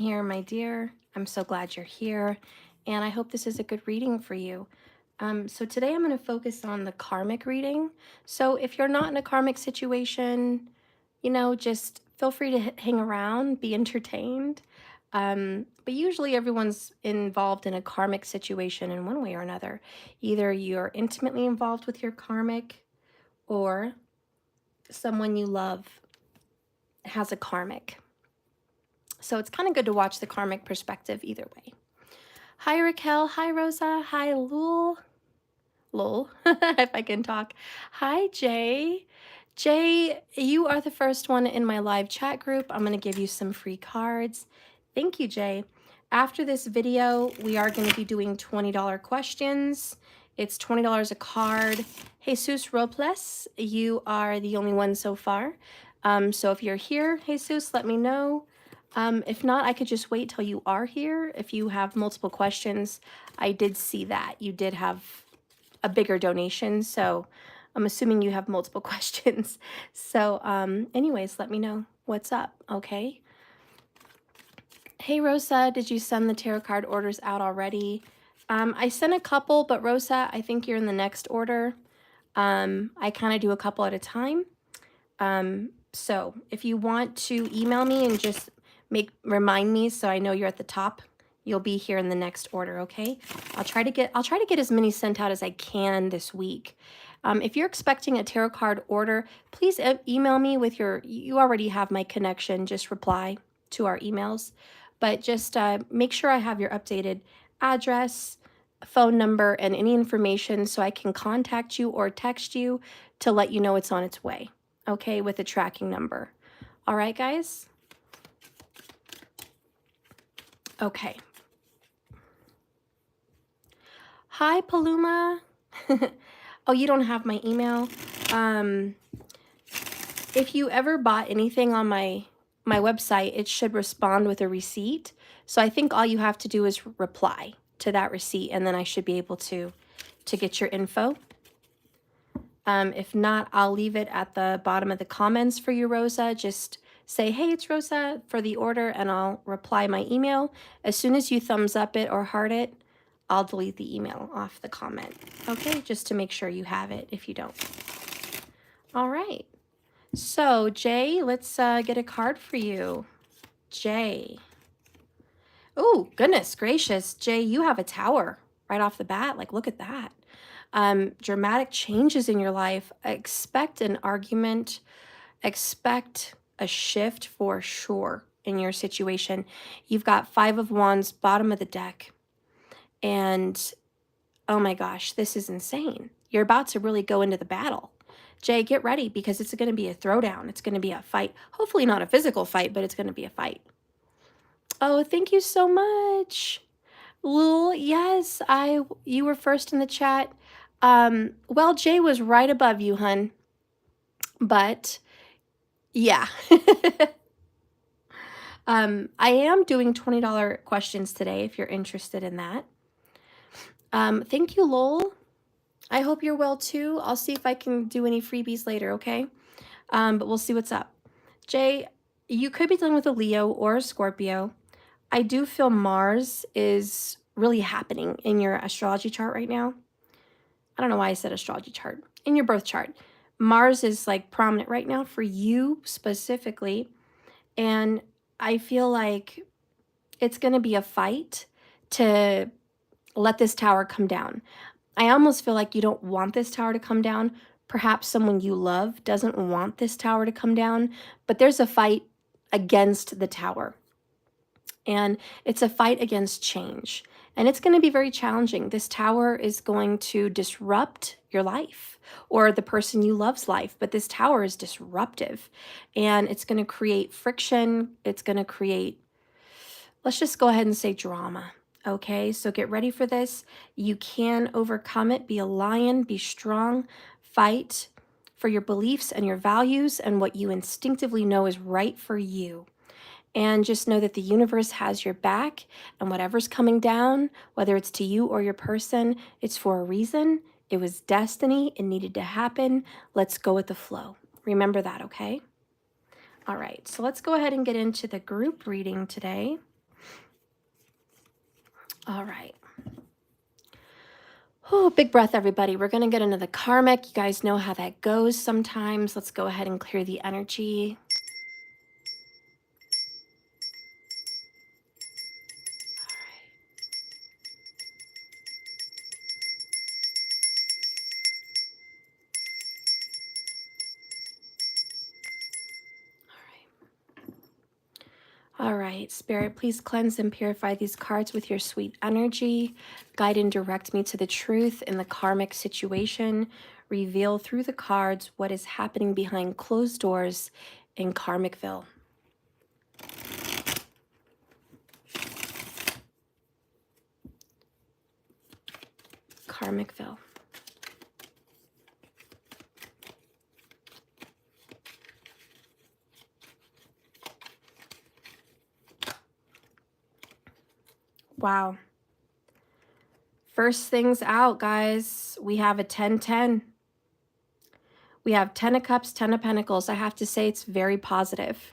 Here, my dear. I'm so glad you're here, and I hope this is a good reading for you. So today I'm going to focus on the karmic reading. So if you're not in a karmic situation, just feel free to hang around, be entertained. But usually everyone's involved in a karmic situation in one way or another. Either you're intimately involved with your karmic, or someone you love has a karmic. So it's kind of good to watch the karmic perspective either way. Hi, Raquel. Hi, Rosa. Hi, Lul. Lul, if I can talk. Hi, Jay. Jay, you are the first one in my live chat group. I'm going to give you some free cards. Thank you, Jay. After this video, we are going to be doing $20 questions. It's $20 a card. Jesus Robles, you are the only one so far. So if you're here, Jesus, let me know. If not, I could just wait till you are here. If you have multiple questions, I did see that. You did have a bigger donation, so I'm assuming you have multiple questions. So anyways, let me know what's up, okay? Hey, Rosa, did you send the tarot card orders out already? I sent a couple, but Rosa, I think you're in the next order. I kind of do a couple at a time. So if you want to email me and just remind me so I know you're at the top, you'll be here in the next order, okay? I'll try to get as many sent out as I can this week. If you're expecting a tarot card order, please email me with you already have my connection, just reply to our emails. But just make sure I have your updated address, phone number, and any information so I can contact you or text you to let you know it's on its way, okay, with a tracking number. All right, guys? Okay. Hi, Paloma. Oh, you don't have my email? If you ever bought anything on my website, it should respond with a receipt. So I think all you have to do is reply to that receipt, and then I should be able to get your info. If not, I'll leave it at the bottom of the comments for you, Rosa. Just say, hey, it's Rosa for the order, and I'll reply my email. As soon as you thumbs up it or heart it, I'll delete the email off the comment, okay? Just to make sure you have it if you don't. All right. So, Jay, let's get a card for you. Jay. Oh, goodness gracious. Jay, you have a tower right off the bat. Like, look at that. Dramatic changes in your life. Expect an argument. Expect a shift for sure in your situation. You've got 5 of Wands, bottom of the deck. And, oh my gosh, this is insane. You're about to really go into the battle. Jay, get ready because it's going to be a throwdown. It's going to be a fight. Hopefully not a physical fight, but it's going to be a fight. Oh, thank you so much. Lul, yes, you were first in the chat. Well, Jay was right above you, hun. But yeah. I am doing $20 questions today if you're interested in that. Thank you, Lul. I hope you're well too. I'll see if I can do any freebies later, okay? But we'll see what's up. Jay, you could be dealing with a Leo or a Scorpio. I do feel Mars is really happening in your astrology chart right now. I don't know why I said astrology chart. In your birth chart. Mars is like prominent right now for you specifically. And I feel like it's going to be a fight to let this tower come down. I almost feel like you don't want this tower to come down. Perhaps someone you love doesn't want this tower to come down, but there's a fight against the tower. And it's a fight against change. And it's going to be very challenging. This tower is going to disrupt your life or the person you love's life, but this tower is disruptive and it's going to create friction. It's going to create, let's just go ahead and say drama. Okay, so get ready for this. You can overcome it. Be a lion, be strong, fight for your beliefs and your values and what you instinctively know is right for you. And just know that the universe has your back, and whatever's coming down, whether it's to you or your person, it's for a reason. It was destiny. It needed to happen. Let's go with the flow. Remember that, okay? All right, so let's go ahead and get into the group reading today. All right. Oh, big breath, everybody. We're going to get into the karmic. You guys know how that goes sometimes. Let's go ahead and clear the energy. All right, Spirit, please cleanse and purify these cards with your sweet energy. Guide and direct me to the truth in the karmic situation. Reveal through the cards what is happening behind closed doors in Karmicville. Karmicville. Wow. First things out, guys. We have a 10-10. We have 10 of Cups, 10 of Pentacles. I have to say it's very positive.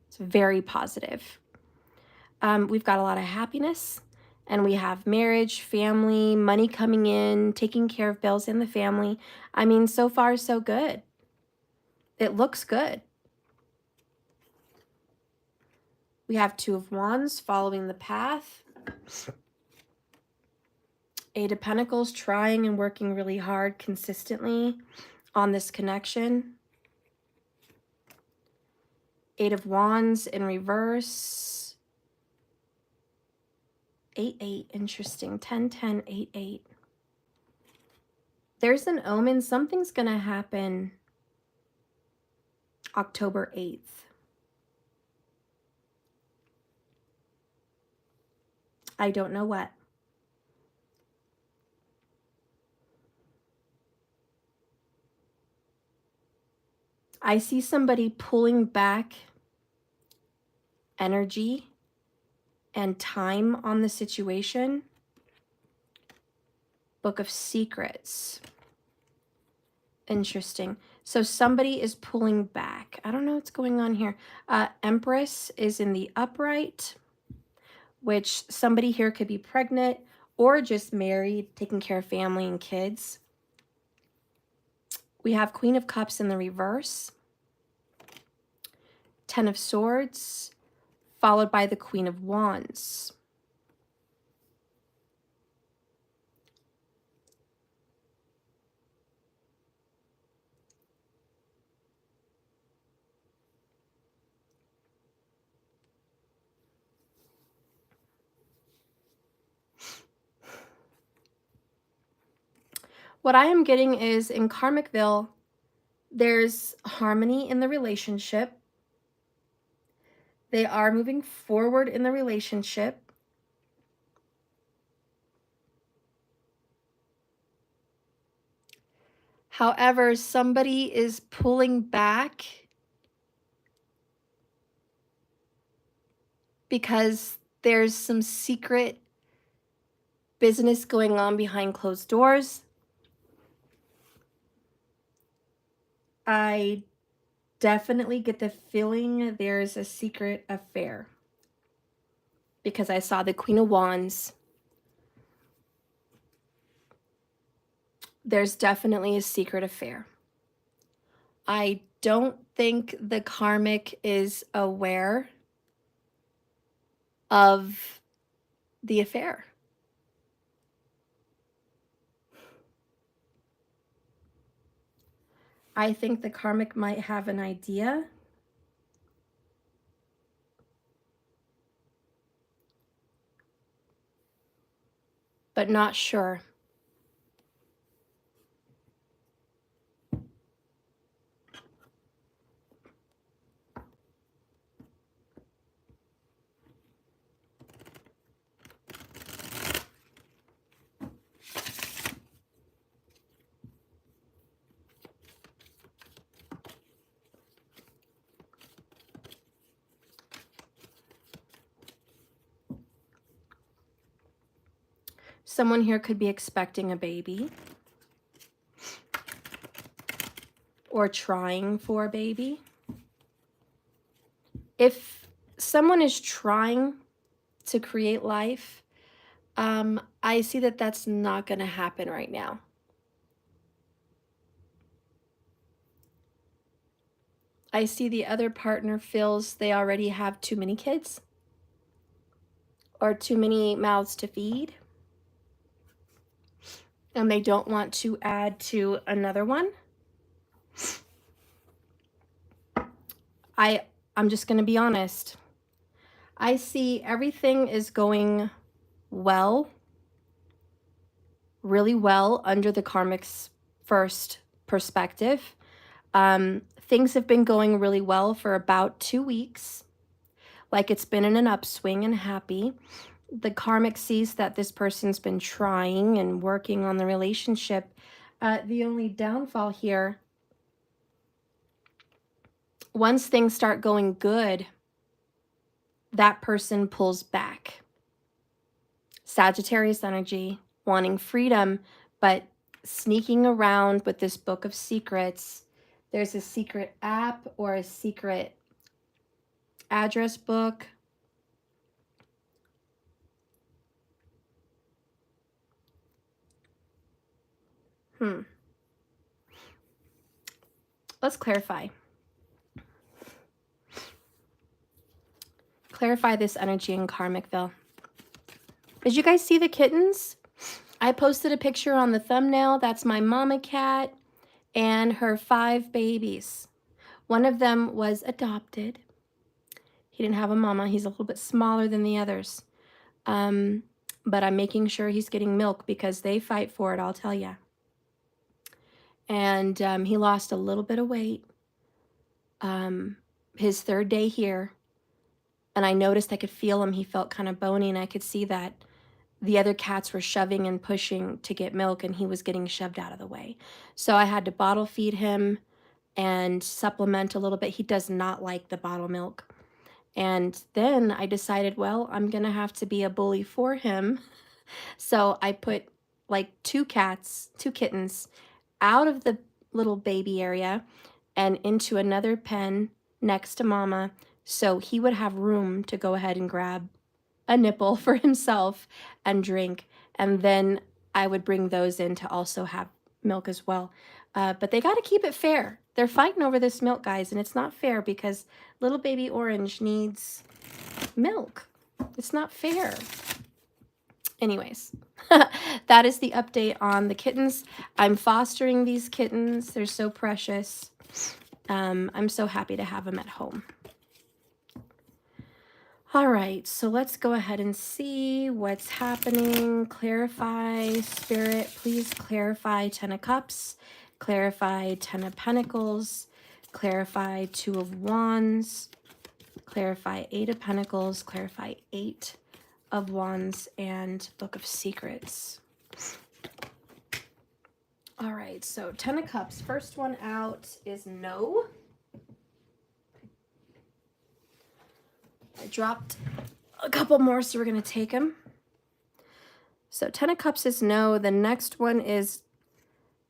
It's very positive. We've got a lot of happiness, and we have marriage, family, money coming in, taking care of bills in the family. I mean, so far, so good. It looks good. We have Two of Wands following the path. Eight of Pentacles trying and working really hard consistently on this connection. Eight of Wands in reverse. 8-8, interesting. 10-10, 8-8. There's an omen. Something's going to happen October 8th. I don't know what. I see somebody pulling back energy and time on the situation. Book of Secrets. Interesting. So somebody is pulling back. I don't know what's going on here. Empress is in the upright, which somebody here could be pregnant or just married, taking care of family and kids. We have Queen of Cups in the reverse. 10 of Swords, followed by the Queen of Wands. What I am getting is in Karmicville, there's harmony in the relationship. They are moving forward in the relationship. However, somebody is pulling back because there's some secret business going on behind closed doors. I definitely get the feeling there's a secret affair because I saw the Queen of Wands. There's definitely a secret affair. I don't think the karmic is aware of the affair. I think the karmic might have an idea, but not sure. Someone here could be expecting a baby or trying for a baby. If someone is trying to create life, I see that that's not going to happen right now. I see the other partner feels they already have too many kids or too many mouths to feed, and they don't want to add to another one. I'm just going to be honest. I see everything is going well, really well under the karmic's first perspective. Things have been going really well for about 2 weeks, like it's been in an upswing and happy. The karmic sees that this person's been trying and working on the relationship. The only downfall here, once things start going good, that person pulls back. Sagittarius energy, wanting freedom, but sneaking around with this book of secrets. There's a secret app or a secret address book. Let's clarify. Clarify this energy in Karmicville. Did you guys see the kittens? I posted a picture on the thumbnail. That's my mama cat and her 5 babies. One of them was adopted. He didn't have a mama. He's a little bit smaller than the others. But I'm making sure he's getting milk because they fight for it, I'll tell you. And he lost a little bit of weight his 3rd day here. And I noticed I could feel him. He felt kind of bony, and I could see that the other cats were shoving and pushing to get milk, and he was getting shoved out of the way. So I had to bottle feed him and supplement a little bit. He does not like the bottle milk. And then I decided, well, I'm going to have to be a bully for him. So I put like 2 kittens out of the little baby area and into another pen next to mama, so he would have room to go ahead and grab a nipple for himself and drink. And then I would bring those in to also have milk as well. But they got to keep it fair. They're fighting over this milk, guys, and it's not fair because little baby Orange needs milk. It's not fair. Anyways, that is the update on the kittens. I'm fostering these kittens. They're so precious. I'm so happy to have them at home. All right, so let's go ahead and see what's happening. Clarify, Spirit, please clarify 10 of Cups, clarify 10 of Pentacles, clarify 2 of Wands, clarify 8 of Pentacles, clarify 8 of Wands, and Book of Secrets. All right, so 10 of Cups. First one out is no. I dropped a couple more, so we're going to take them. So 10 of Cups is no. The next one is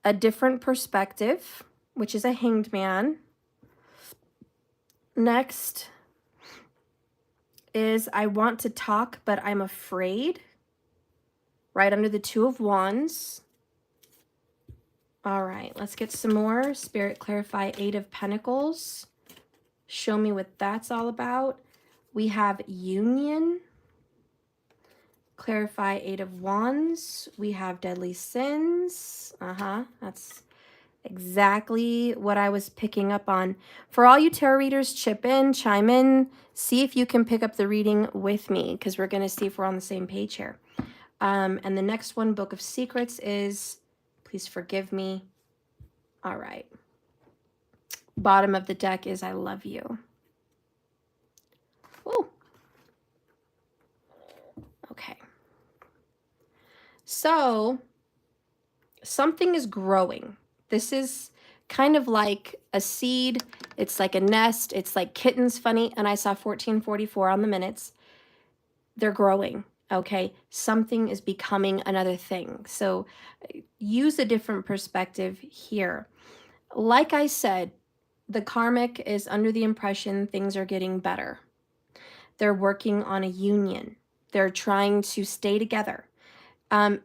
a different perspective, which is a Hanged Man. Next is I want to talk, but I'm afraid. Right under the 2 of Wands. All right, let's get some more. Spirit, clarify 8 of Pentacles. Show me what that's all about. We have Union. Clarify 8 of Wands. We have Deadly Sins. That's exactly what I was picking up on. For all you tarot readers, chip in, chime in, see if you can pick up the reading with me, because we're going to see if we're on the same page here. And the next one, Book of Secrets, is, please forgive me. All right. Bottom of the deck is I love you. Oh. Okay. So something is growing. This is kind of like a seed. It's like a nest. It's like kittens, funny. And I saw 1444 on the minutes. They're growing. Okay. Something is becoming another thing. So use a different perspective here. Like I said, the karmic is under the impression things are getting better. They're working on a union. They're trying to stay together.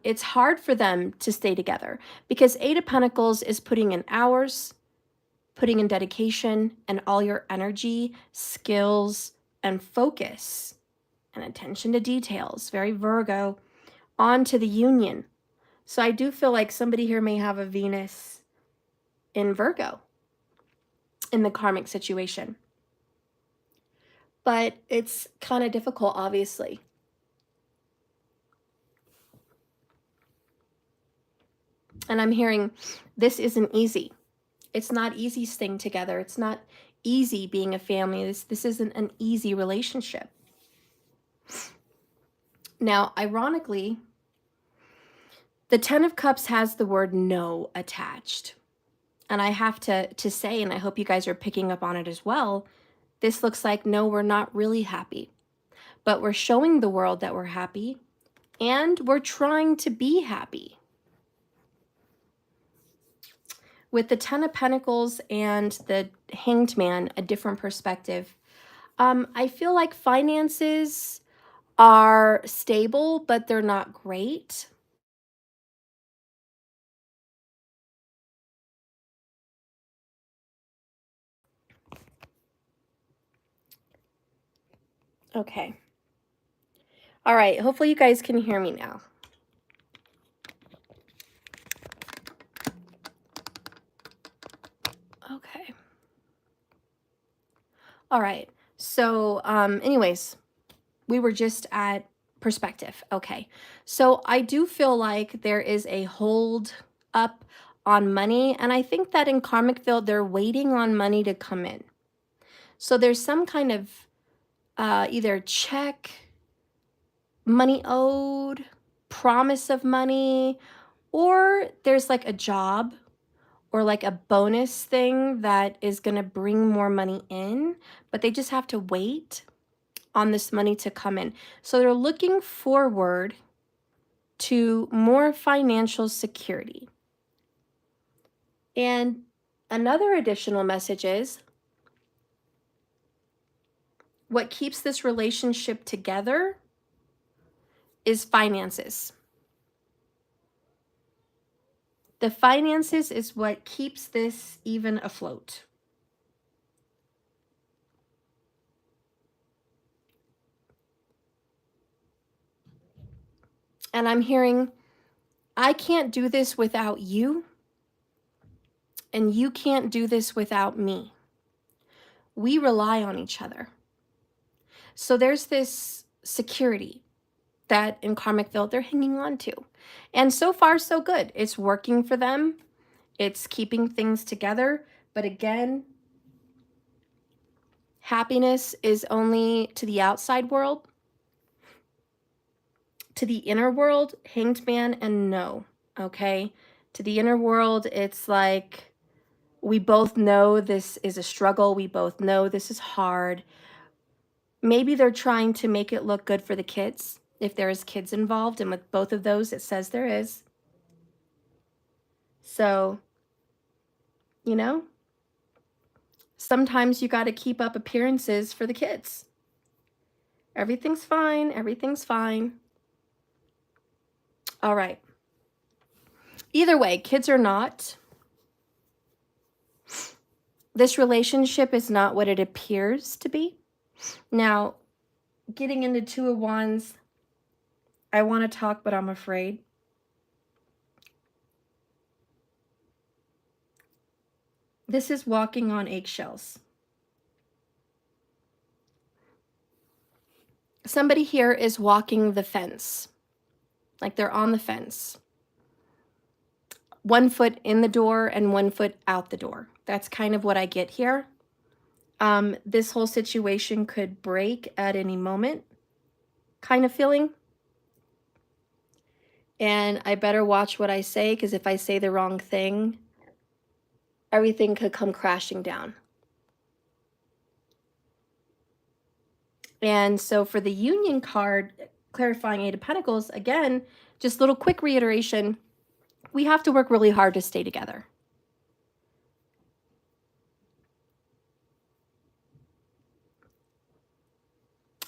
It's hard for them to stay together because Eight of Pentacles is putting in hours, putting in dedication and all your energy, skills, and focus and attention to details, very Virgo, onto the union. So I do feel like somebody here may have a Venus in Virgo in the karmic situation. But it's kind of difficult, obviously. And I'm hearing this isn't easy. It's not easy staying together. It's not easy being a family. This isn't an easy relationship. Now, ironically, the Ten of Cups has the word no attached. And I have to say, and I hope you guys are picking up on it as well, this looks like, no, we're not really happy. But we're showing the world that we're happy, and we're trying to be happy. With the Ten of Pentacles and the Hanged Man, a different perspective. I feel like finances are stable, but they're not great. Okay. All right. Hopefully you guys can hear me now. Okay. All right. So, anyways, we were just at perspective. Okay. So I do feel like there is a hold up on money. And I think that in karmic field, they're waiting on money to come in. So there's some kind of either check, money owed, promise of money, or there's like a job or like a bonus thing that is going to bring more money in, but they just have to wait on this money to come in. So they're looking forward to more financial security. And another additional message is what keeps this relationship together is finances. The finances is what keeps this even afloat. And I'm hearing, I can't do this without you, and you can't do this without me. We rely on each other. So there's this security that in karmic field they're hanging on to. And so far, so good. It's working for them. It's keeping things together. But again, happiness is only to the outside world. To the inner world, Hanged Man and no, okay? To the inner world, it's like we both know this is a struggle. We both know this is hard. Maybe they're trying to make it look good for the kids, if there is kids involved, and with both of those, it says there is. So, you know, sometimes you got to keep up appearances for the kids. Everything's fine. Everything's fine. All right. Either way, kids or not, this relationship is not what it appears to be. Now, getting into Two of Wands, I want to talk, but I'm afraid. This is walking on eggshells. Somebody here is walking the fence, like they're on the fence. 1 foot in the door and 1 foot out the door. That's kind of what I get here. This whole situation could break at any moment, kind of feeling. And I better watch what I say, because if I say the wrong thing, everything could come crashing down. And so for the Union card, clarifying Eight of Pentacles, again, just a little quick reiteration, we have to work really hard to stay together.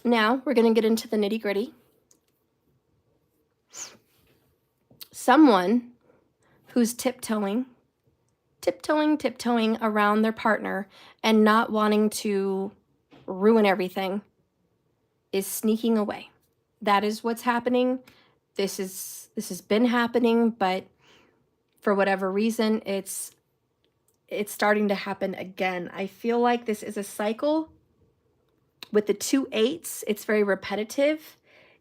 Now we're going to get into the nitty-gritty. someone who's tiptoeing around their partner and not wanting to ruin everything is sneaking away. That is what's happening. This has been happening, but for whatever reason, it's starting to happen again. I feel like this is a cycle with the 2 8s. It's very repetitive.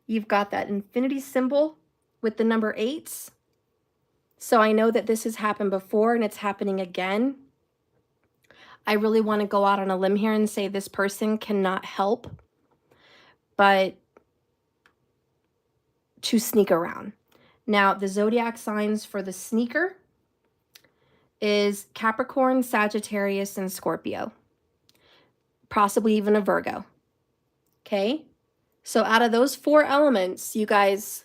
You've got that infinity symbol with the number 8s. So I know that this has happened before and it's happening again. I really want to go out on a limb here and say this person cannot help but to sneak around. Now, the zodiac signs for the sneaker is Capricorn, Sagittarius, and Scorpio. Possibly even a Virgo. Okay? So out of those 4 elements, you guys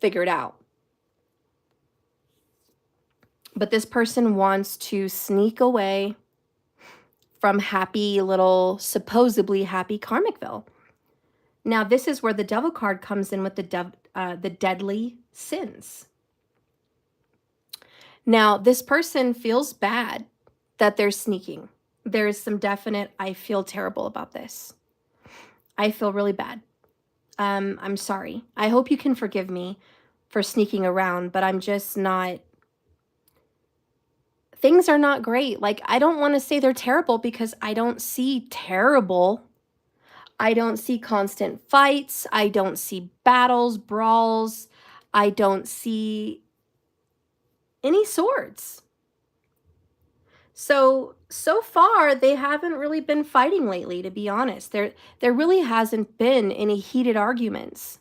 figured out. But this person wants to sneak away from happy little, supposedly happy Karmicville. Now, this is where the Devil card comes in with the deadly sins. Now, this person feels bad that they're sneaking. There's some definite, I feel terrible about this. I feel really bad. I'm sorry. I hope you can forgive me for sneaking around, but I'm just not, things are not great. Like, I don't want to say they're terrible because I don't see terrible. I don't see constant fights. I don't see battles, brawls. I don't see any swords. So far, they haven't really been fighting lately, to be honest. There really hasn't been any heated arguments.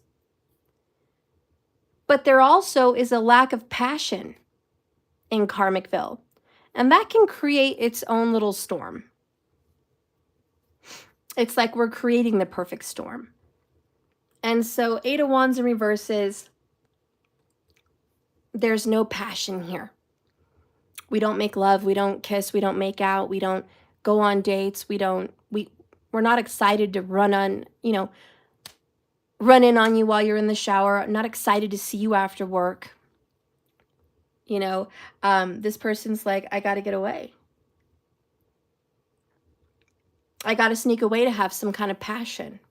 But there also is a lack of passion in Karmicville. And that can create its own little storm. It's like we're creating the perfect storm. And so 8 of Wands in reverse is there's no passion here. We don't make love, we don't kiss, we don't make out, we don't go on dates, we're not excited to run in on you while you're in the shower, not excited to see you after work. This person's like, I got to get away. I got to sneak away to have some kind of passion.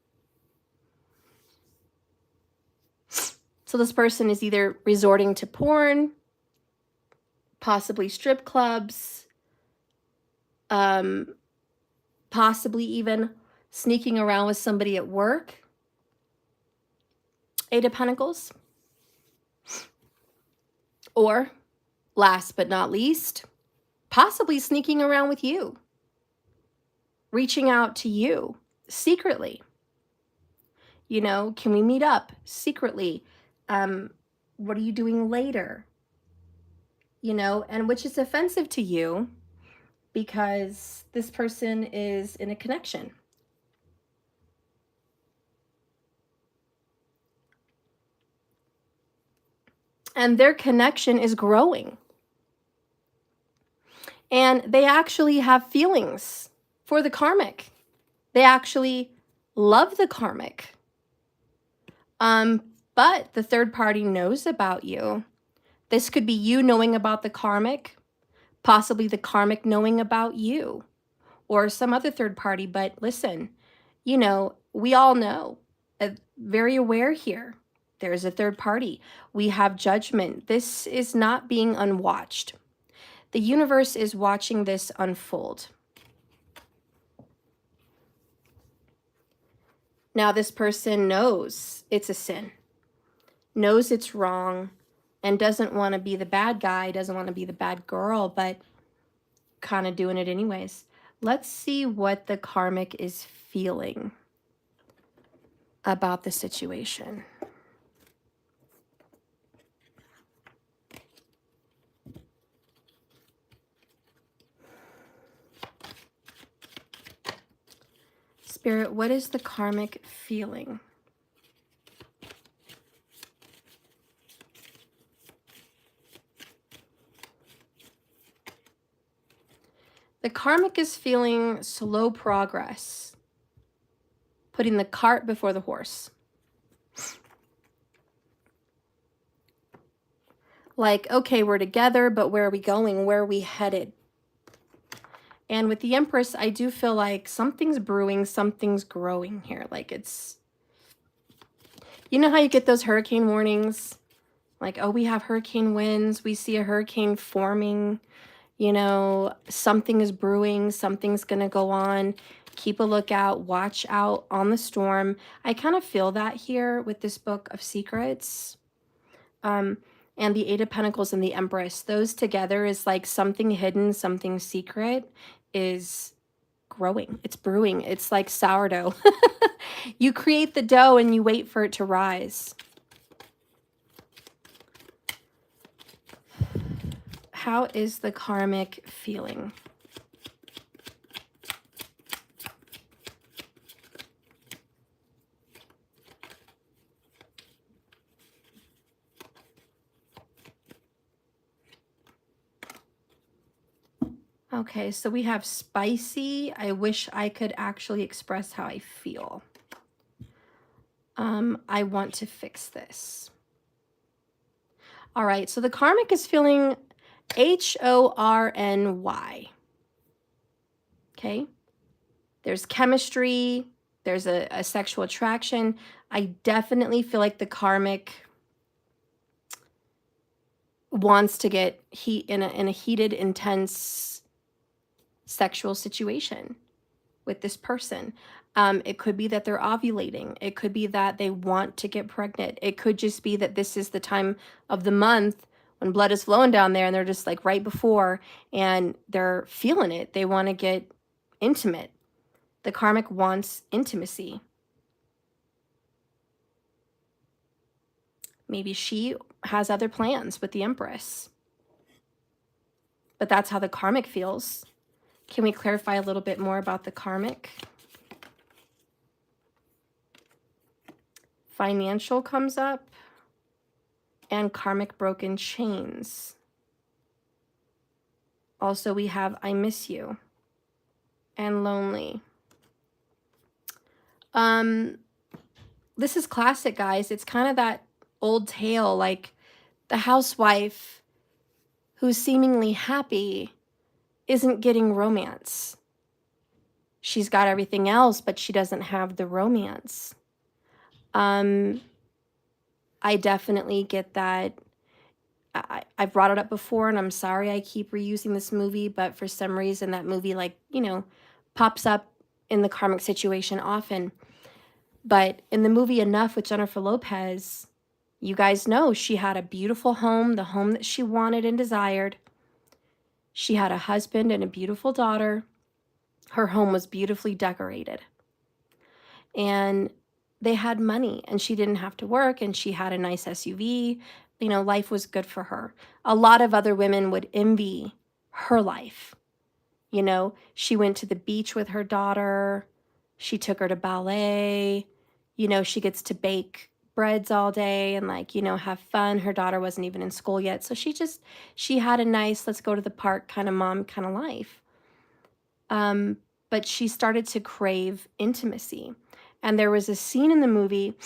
So this person is either resorting to porn, possibly strip clubs, possibly even sneaking around with somebody at work. 8 of Pentacles. Or, last but not least, possibly sneaking around with you. Reaching out to you secretly. Can we meet up secretly? What are you doing later? And which is offensive to you because this person is in a connection. And their connection is growing. And they actually have feelings for the karmic. They actually love the karmic. But the third party knows about you. This could be you knowing about the karmic, possibly the karmic knowing about you, or some other third party. But listen, we all know, very aware here. There's a third party. We have judgment. This is not being unwatched. The universe is watching this unfold. Now, this person knows it's a sin, knows it's wrong, and doesn't want to be the bad guy, doesn't want to be the bad girl, but kind of doing it anyways. Let's see what the karmic is feeling about the situation. Spirit, what is the karmic feeling? The karmic is feeling slow progress, putting the cart before the horse. Like, okay, we're together, but where are we going? Where are we headed? And with the Empress, I do feel like something's brewing, something's growing here. Like it's, you know how you get those hurricane warnings? Like, oh, we have hurricane winds. We see a hurricane forming. You know, something is brewing. Something's going to go on. Keep a lookout. Watch out on the storm. I kind of feel that here with this book of secrets. And the Eight of Pentacles and the Empress. Those together is like something hidden, something secret is growing. It's brewing. It's like sourdough. You create the dough and you wait for it to rise. How is the karmic feeling? Okay, so we have spicy. I wish I could actually express how I feel. I want to fix this. All right, so the karmic is feeling HORNY. Okay, there's chemistry, there's a sexual attraction. I definitely feel like the karmic wants to get in a heated, intense sexual situation with this person. It could be that they're ovulating. It could be that they want to get pregnant. It could just be that this is the time of the month when blood is flowing down there and they're just like right before and they're feeling it. They want to get intimate. The karmic wants intimacy. Maybe she has other plans with the Empress. But that's how the karmic feels. Can we clarify a little bit more about the karmic? Financial comes up, and karmic broken chains. Also, we have I miss you and lonely. This is classic, guys. It's kind of that old tale, like the housewife who's seemingly happy isn't getting romance. She's got everything else, but she doesn't have the romance. I definitely get that. I've brought it up before, and I'm sorry I keep reusing this movie, but for some reason that movie, like, you know, pops up in the karmic situation often. But in the movie Enough with Jennifer Lopez, you guys know she had a beautiful home, the home that she wanted and desired. She had a husband and a beautiful daughter. Her home was beautifully decorated. And they had money, and she didn't have to work, and she had a nice SUV. You know, life was good for her. A lot of other women would envy her life. You know, she went to the beach with her daughter. She took her to ballet. You know, she gets to bake breads all day and, like, you know, have fun. Her daughter wasn't even in school yet. So she had a nice, let's go to the park kind of mom kind of life. But she started to crave intimacy. And there was a scene in the movie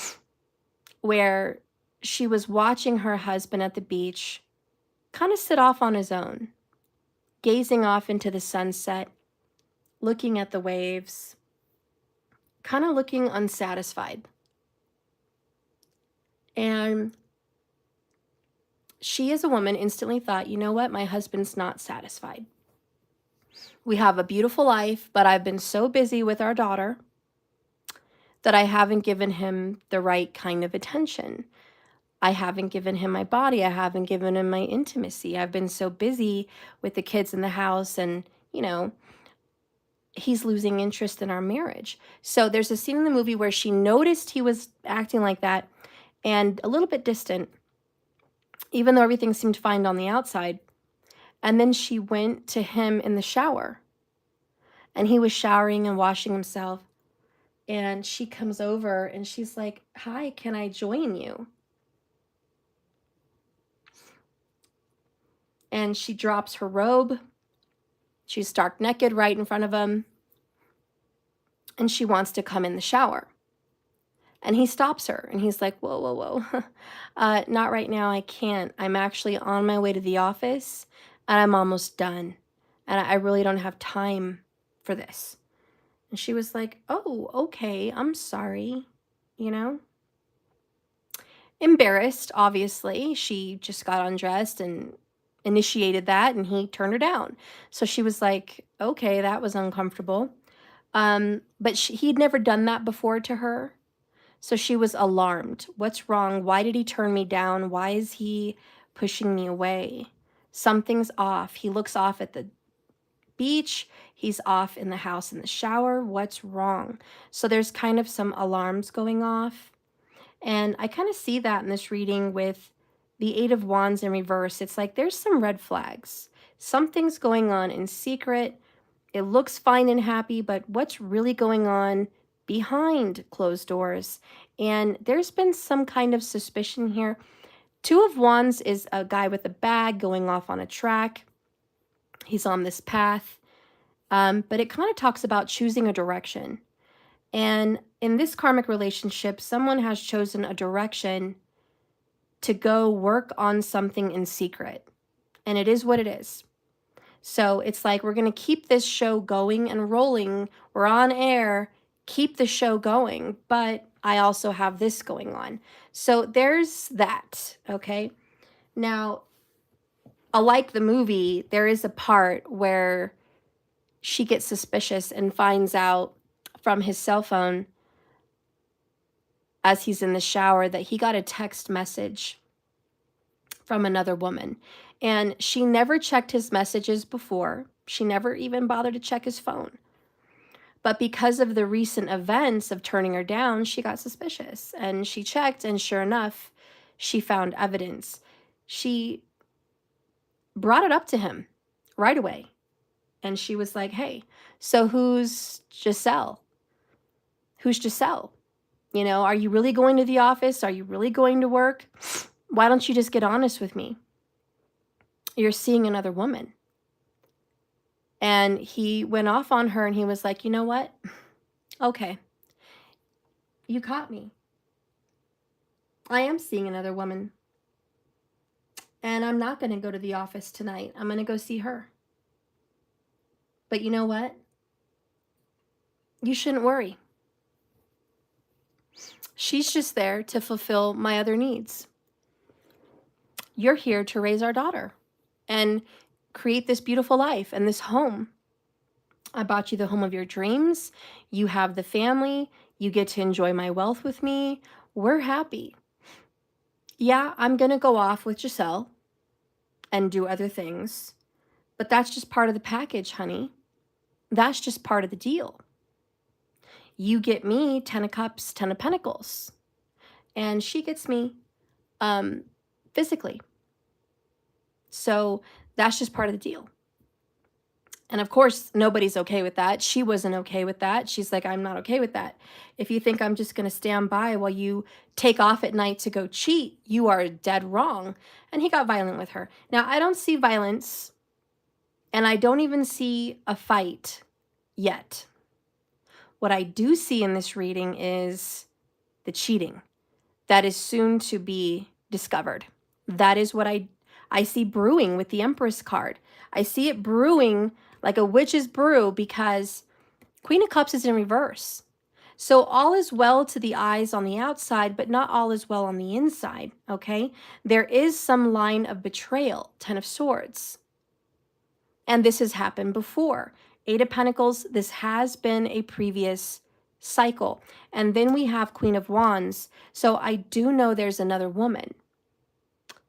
where she was watching her husband at the beach kind of sit off on his own, gazing off into the sunset, looking at the waves, kind of looking unsatisfied. And she, as a woman, instantly thought, you know what? My husband's not satisfied. We have a beautiful life, but I've been so busy with our daughter that I haven't given him the right kind of attention. I haven't given him my body. I haven't given him my intimacy. I've been so busy with the kids in the house, and, you know, he's losing interest in our marriage. So there's a scene in the movie where she noticed he was acting like that and a little bit distant, even though everything seemed fine on the outside. And then she went to him in the shower, and he was showering and washing himself. And she comes over and she's like, "Hi, can I join you?" And she drops her robe. She's stark naked right in front of him. And she wants to come in the shower. And he stops her and he's like, whoa, whoa, whoa. Not right now. I can't. I'm actually on my way to the office and I'm almost done. And I really don't have time for this. And she was like, oh, okay. I'm sorry. You know, embarrassed, obviously. She just got undressed and initiated that and he turned her down. So she was like, okay, that was uncomfortable. But he'd never done that before to her. So she was alarmed. What's wrong? Why did he turn me down? Why is he pushing me away? Something's off. He looks off at the beach. He's off in the house in the shower. What's wrong? So there's kind of some alarms going off. And I kind of see that in this reading with the Eight of Wands in reverse. It's like there's some red flags. Something's going on in secret. It looks fine and happy, but what's really going on behind closed doors? And there's been some kind of suspicion here. Two of Wands is a guy with a bag going off on a track. He's on this path. But it kind of talks about choosing a direction. And in this karmic relationship, someone has chosen a direction to go work on something in secret. And it is what it is. So it's like, we're going to keep this show going and rolling. We're on air, keep the show going. But I also have this going on. So there's that. Okay. Now, like the movie, there is a part where she gets suspicious and finds out from his cell phone as he's in the shower that he got a text message from another woman. And she never checked his messages before. She never even bothered to check his phone. But because of the recent events of turning her down, she got suspicious. And she checked, and sure enough, she found evidence. She brought it up to him right away. And she was like, hey, so who's Giselle? Who's Giselle? You know, are you really going to the office? Are you really going to work? Why don't you just get honest with me? You're seeing another woman. And he went off on her and he was like, you know what? Okay, you caught me. I am seeing another woman. And I'm not going to go to the office tonight. I'm going to go see her. But you know what? You shouldn't worry. She's just there to fulfill my other needs. You're here to raise our daughter and create this beautiful life and this home. I bought you the home of your dreams. You have the family. You get to enjoy my wealth with me. We're happy. Yeah, I'm going to go off with Giselle and do other things, but that's just part of the package, honey. That's just part of the deal. You get me 10 of Cups, 10 of Pentacles, and she gets me physically. So that's just part of the deal. And of course, nobody's okay with that. She wasn't okay with that. She's like, I'm not okay with that. If you think I'm just going to stand by while you take off at night to go cheat, you are dead wrong. And he got violent with her. Now, I don't see violence, and I don't even see a fight yet. What I do see in this reading is the cheating that is soon to be discovered. That is what I see brewing with the Empress card. I see it brewing like a witch's brew because Queen of Cups is in reverse. So all is well to the eyes on the outside, but not all is well on the inside, okay? There is some line of betrayal, 10 of Swords. And this has happened before. 8 of Pentacles, this has been a previous cycle. And then we have Queen of Wands. So I do know there's another woman.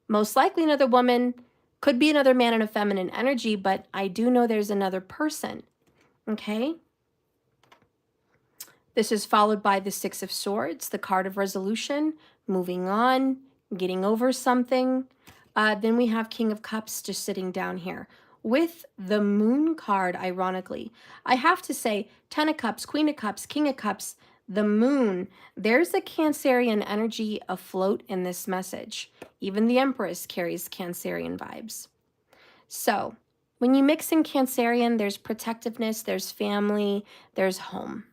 Most likely another woman, could be another man in a feminine energy, but I do know there's another person, okay? This is followed by the 6 of Swords, the card of resolution, moving on, getting over something. Then we have King of Cups just sitting down here with the Moon card, ironically. I have to say, 10 of Cups, Queen of Cups, King of Cups, the Moon. There's a Cancerian energy afloat in this message. Even the Empress carries Cancerian vibes. So when you mix in Cancerian, there's protectiveness, there's family, there's home.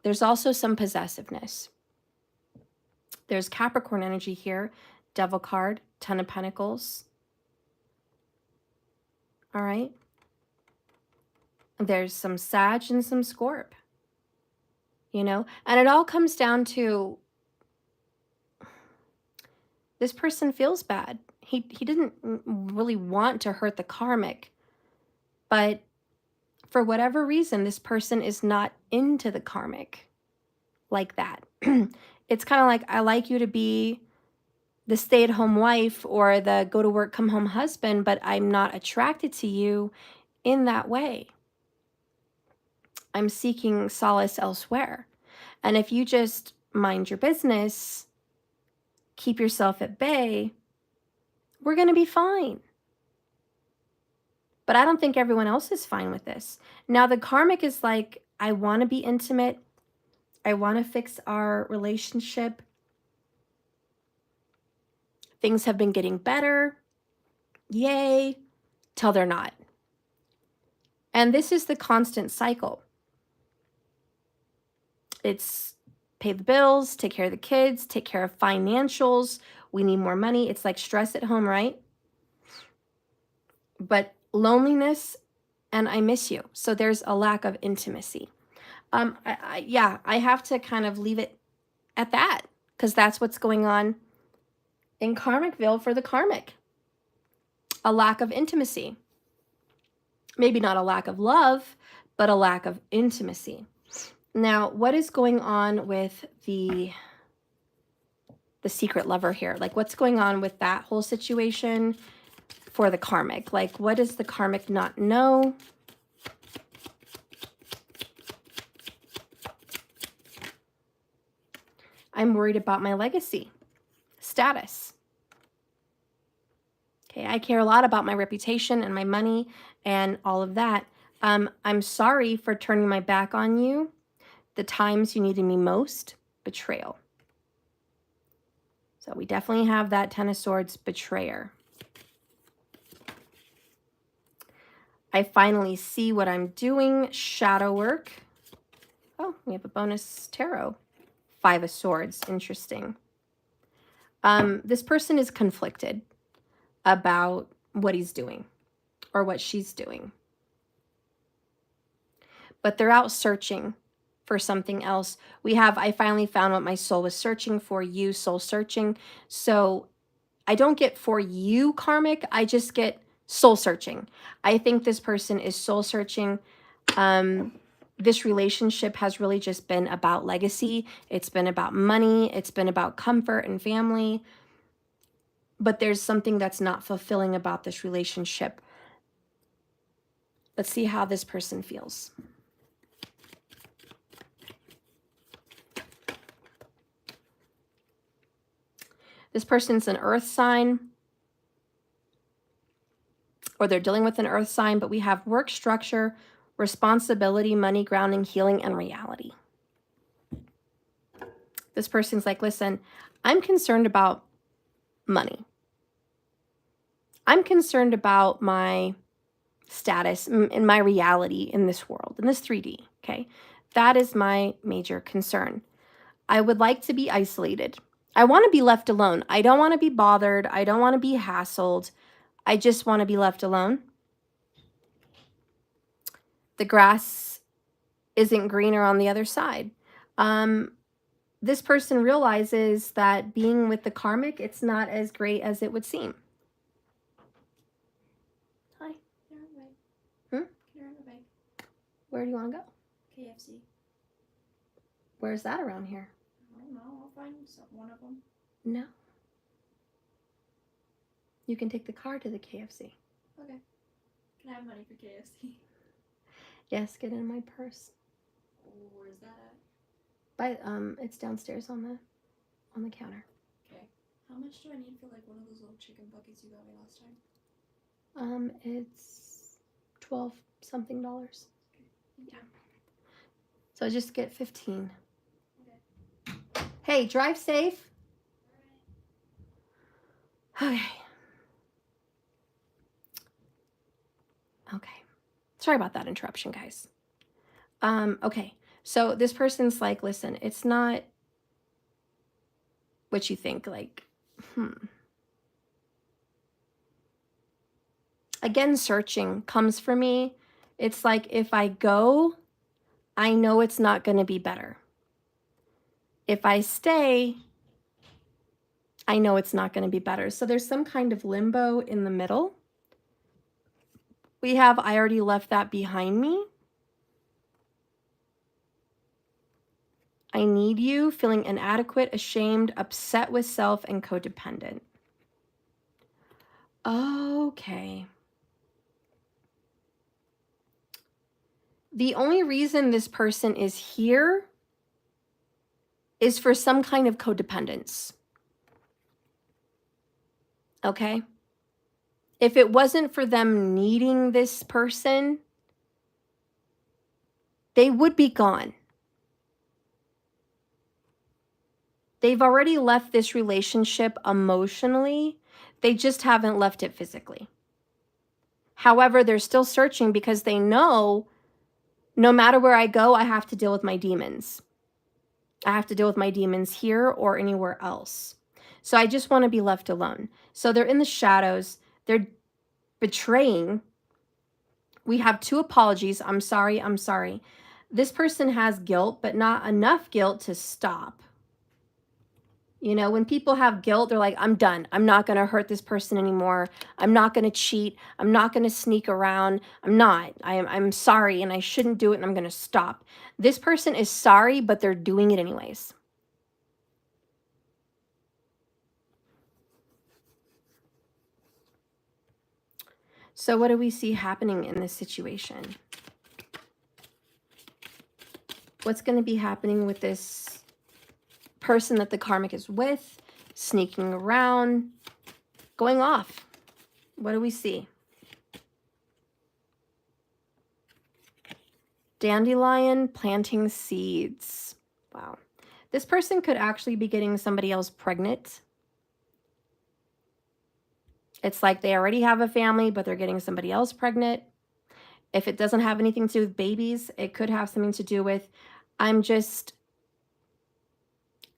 There's also some possessiveness. There's Capricorn energy here, Devil card, Ten of Pentacles. All right. There's some Sag and some Scorp, you know, and it all comes down to this person feels bad. He didn't really want to hurt the karmic, but for whatever reason, this person is not into the karmic like that. It's kind of like, I like you to be the stay-at-home wife or the go to work, come home husband, but I'm not attracted to you in that way. I'm seeking solace elsewhere. And if you just mind your business, keep yourself at bay, we're going to be fine. But I don't think everyone else is fine with this. Now, the karmic is like, I want to be intimate. I want to fix our relationship. Things have been getting better. Yay. Till they're not. And this is the constant cycle. It's pay the bills, take care of the kids, take care of financials. We need more money. It's like stress at home, right? But loneliness and I miss you. So there's a lack of intimacy. Yeah, I have to kind of leave it at that because that's what's going on in Karmicville for the karmic. A lack of intimacy. Maybe not a lack of love, but a lack of intimacy. Now, what is going on with the secret lover here? Like, what's going on with that whole situation for the karmic? Like, what does the karmic not know? I'm worried about my legacy, status. Okay, I care a lot about my reputation and my money and all of that. I'm sorry for turning my back on you. The times you needed me most, betrayal. So we definitely have that Ten of Swords, betrayer. I finally see what I'm doing, shadow work. Oh, we have a bonus tarot. Five of Swords, interesting. This person is conflicted about what he's doing or what she's doing. But they're out searching for something else. We have, I finally found what my soul was searching for, you, soul searching. So I don't get for you, karmic. I just get soul searching. I think this person is soul searching. This relationship has really just been about legacy. It's been about money. It's been about comfort and family. But there's something that's not fulfilling about this relationship. Let's see how this person feels. This person's an earth sign, or they're dealing with an earth sign, but we have work structure, responsibility, money, grounding, healing, and reality. This person's like, listen, I'm concerned about money. I'm concerned about my status and my reality in this world, in this 3D, okay? That is my major concern. I would like to be isolated. I want to be left alone. I don't want to be bothered. I don't want to be hassled. I just want to be left alone. The grass isn't greener on the other side. This person realizes that being with the karmic, it's not as great as it would seem. Hi. Where do you want to go? KFC. Where's that around here? I don't know. I'll find one of them. No. You can take the car to the KFC. Okay. Can I have money for KFC? Yes, get in my purse. Oh, where's that at? But it's downstairs on the counter. Okay. How much do I need for like one of those little chicken buckets you got me last time? It's $12 something. Okay. Yeah. So just get 15. Okay. Hey, drive safe. Okay. Okay. Sorry about that interruption, guys. Okay. So this person's like, listen, it's not what you think. Like, Again, searching comes for me. It's like, if I go, I know it's not going to be better. If I stay, I know it's not going to be better. So there's some kind of limbo in the middle. We have, I already left that behind me. I need you, feeling inadequate, ashamed, upset with self, and codependent. Okay. The only reason this person is here is for some kind of codependence. Okay? If it wasn't for them needing this person, they would be gone. They've already left this relationship emotionally. They just haven't left it physically. However, they're still searching because they know no matter where I go, I have to deal with my demons. I have to deal with my demons here or anywhere else. So I just want to be left alone. So they're in the shadows. They're betraying. We have 2 apologies. I'm sorry. I'm sorry. This person has guilt, but not enough guilt to stop. You know, when people have guilt, they're like, I'm done. I'm not going to hurt this person anymore. I'm not going to cheat. I'm not going to sneak around. I'm sorry and I shouldn't do it and I'm going to stop. This person is sorry, but they're doing it anyways. So what do we see happening in this situation? What's going to be happening with this person that the karmic is with, sneaking around, going off? What do we see? Dandelion planting seeds. Wow. This person could actually be getting somebody else pregnant. It's like they already have a family, but they're getting somebody else pregnant. If it doesn't have anything to do with babies, it could have something to do with, I'm just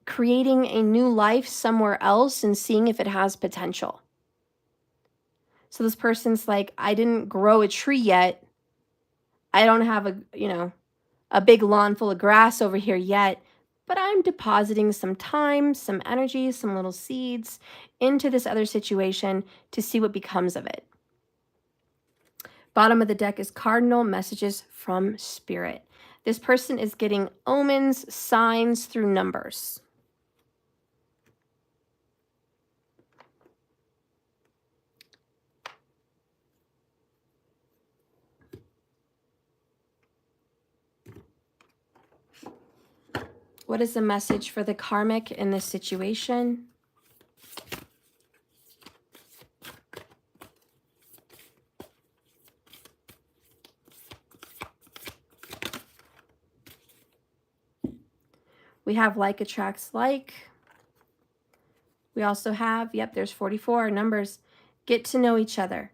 creating a new life somewhere else and seeing if it has potential. So this person's like, I didn't grow a tree yet. I don't have a big lawn full of grass over here yet, but I'm depositing some time, some energy, some little seeds into this other situation to see what becomes of it. Bottom of the deck is cardinal messages from spirit. This person is getting omens, signs through numbers. What is the message for the karmic in this situation? We have like attracts like. We also have, yep, there's 44 numbers. Get to know each other.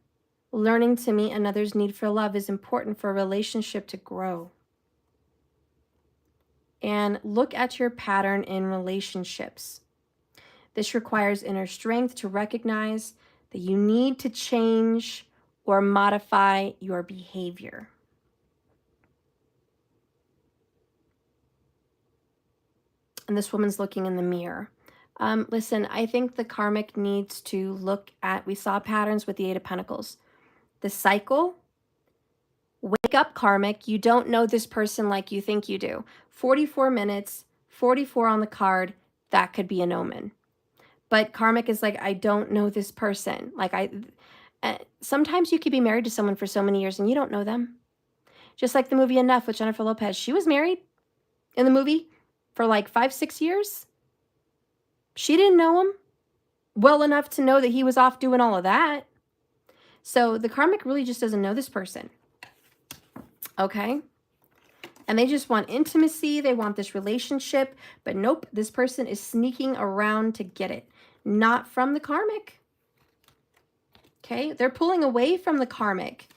Learning to meet another's need for love is important for a relationship to grow. And look at your pattern in relationships. This requires inner strength to recognize that you need to change or modify your behavior. And this woman's looking in the mirror. Listen, I think the karmic needs to look at, we saw patterns with the 8 of Pentacles. The cycle. Wake up, karmic. You don't know this person like you think you do. 44 minutes, 44 on the card. That could be an omen. But karmic is like, I don't know this person. Like sometimes you could be married to someone for so many years and you don't know them. Just like the movie Enough with Jennifer Lopez. She was married in the movie for like 5-6 years. She didn't know him well enough to know that he was off doing all of that. So the karmic really just doesn't know this person. Okay? And they just want intimacy. They want this relationship. But nope, this person is sneaking around to get it. Not from the karmic. Okay? They're pulling away from the karmic.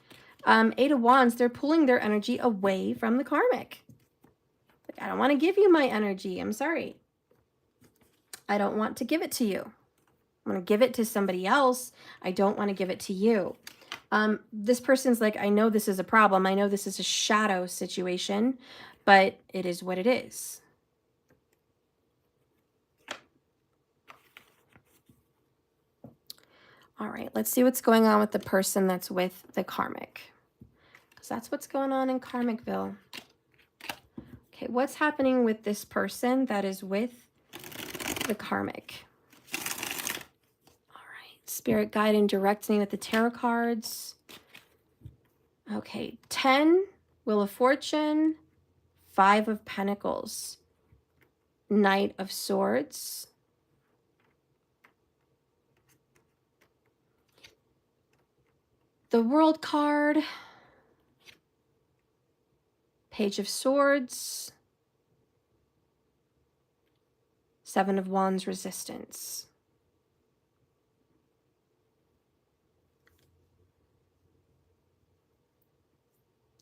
8 of Wands, they're pulling their energy away from the karmic. Like, I don't want to give you my energy. I'm sorry. I don't want to give it to you. I want to give it to somebody else. I don't want to give it to you. This person's like, I know this is a problem. I know this is a shadow situation, but it is what it is. All right, let's see what's going on with the person that's with the karmic. Because that's what's going on in Karmicville. Okay, what's happening with this person that is with the karmic? All right, spirit guide and direct me with the tarot cards. Okay, 10, Wheel of Fortune, 5 of Pentacles, Knight of Swords, the World card, Page of Swords, 7 of Wands, Resistance.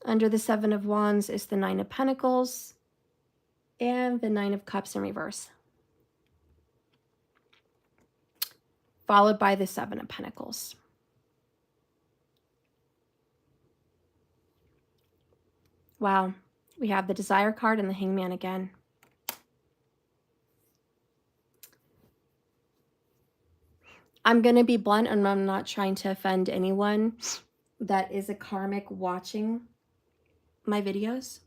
Under the 7 of Wands is the 9 of Pentacles and the 9 of Cups in reverse, followed by the 7 of Pentacles. Wow, we have the Desire card and the Hangman again. I'm going to be blunt, and I'm not trying to offend anyone that is a karmic watching my videos.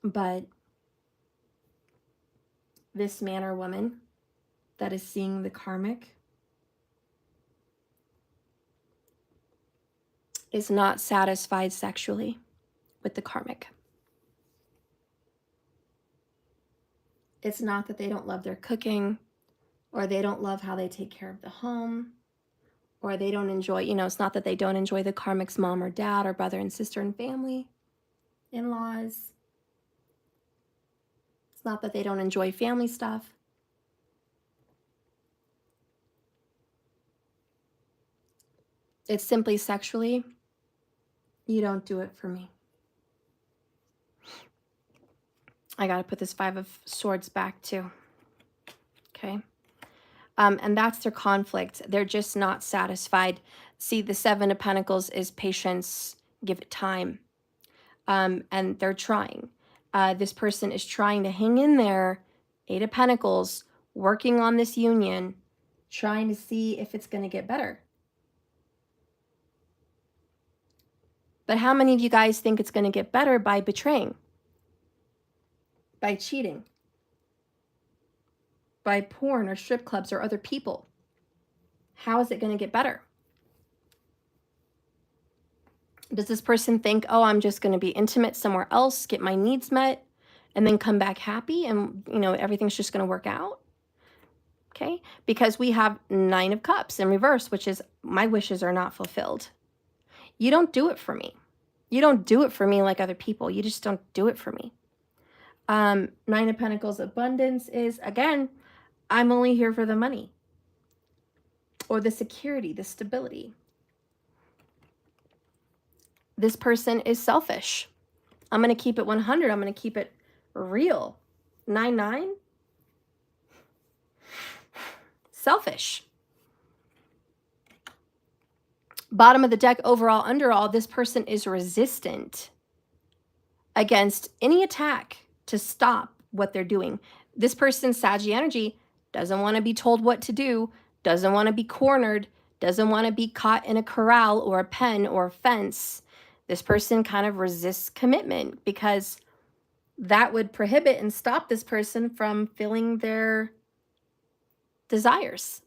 But this man or woman that is seeing the karmic is not satisfied sexually with the karmic. It's not that they don't love their cooking, or they don't love how they take care of the home, or they don't enjoy, it's not that they don't enjoy the karmic's mom or dad or brother and sister and family, in-laws. It's not that they don't enjoy family stuff. It's simply sexually, you don't do it for me. I got to put this 5 of Swords back too. Okay. And that's their conflict. They're just not satisfied. See, the 7 of Pentacles is patience, give it time. And they're trying. This person is trying to hang in there. 8 of Pentacles, working on this union, trying to see if it's going to get better. But how many of you guys think it's going to get better by betraying? By cheating? By porn or strip clubs or other people? How is it going to get better? Does this person think, oh, I'm just going to be intimate somewhere else, get my needs met, and then come back happy and, everything's just going to work out? Okay, because we have 9 of Cups in reverse, which is my wishes are not fulfilled. You don't do it for me. You don't do it for me like other people. You just don't do it for me. 9 of Pentacles, abundance is, again, I'm only here for the money or the security, the stability. This person is selfish. I'm going to keep it 100. I'm going to keep it real. 9-9. Selfish. Bottom of the deck, overall, underall, this person is resistant against any attack to stop what they're doing. This person's Saggy energy doesn't want to be told what to do, doesn't want to be cornered, doesn't want to be caught in a corral or a pen or a fence. This person kind of resists commitment because that would prohibit and stop this person from filling their desires.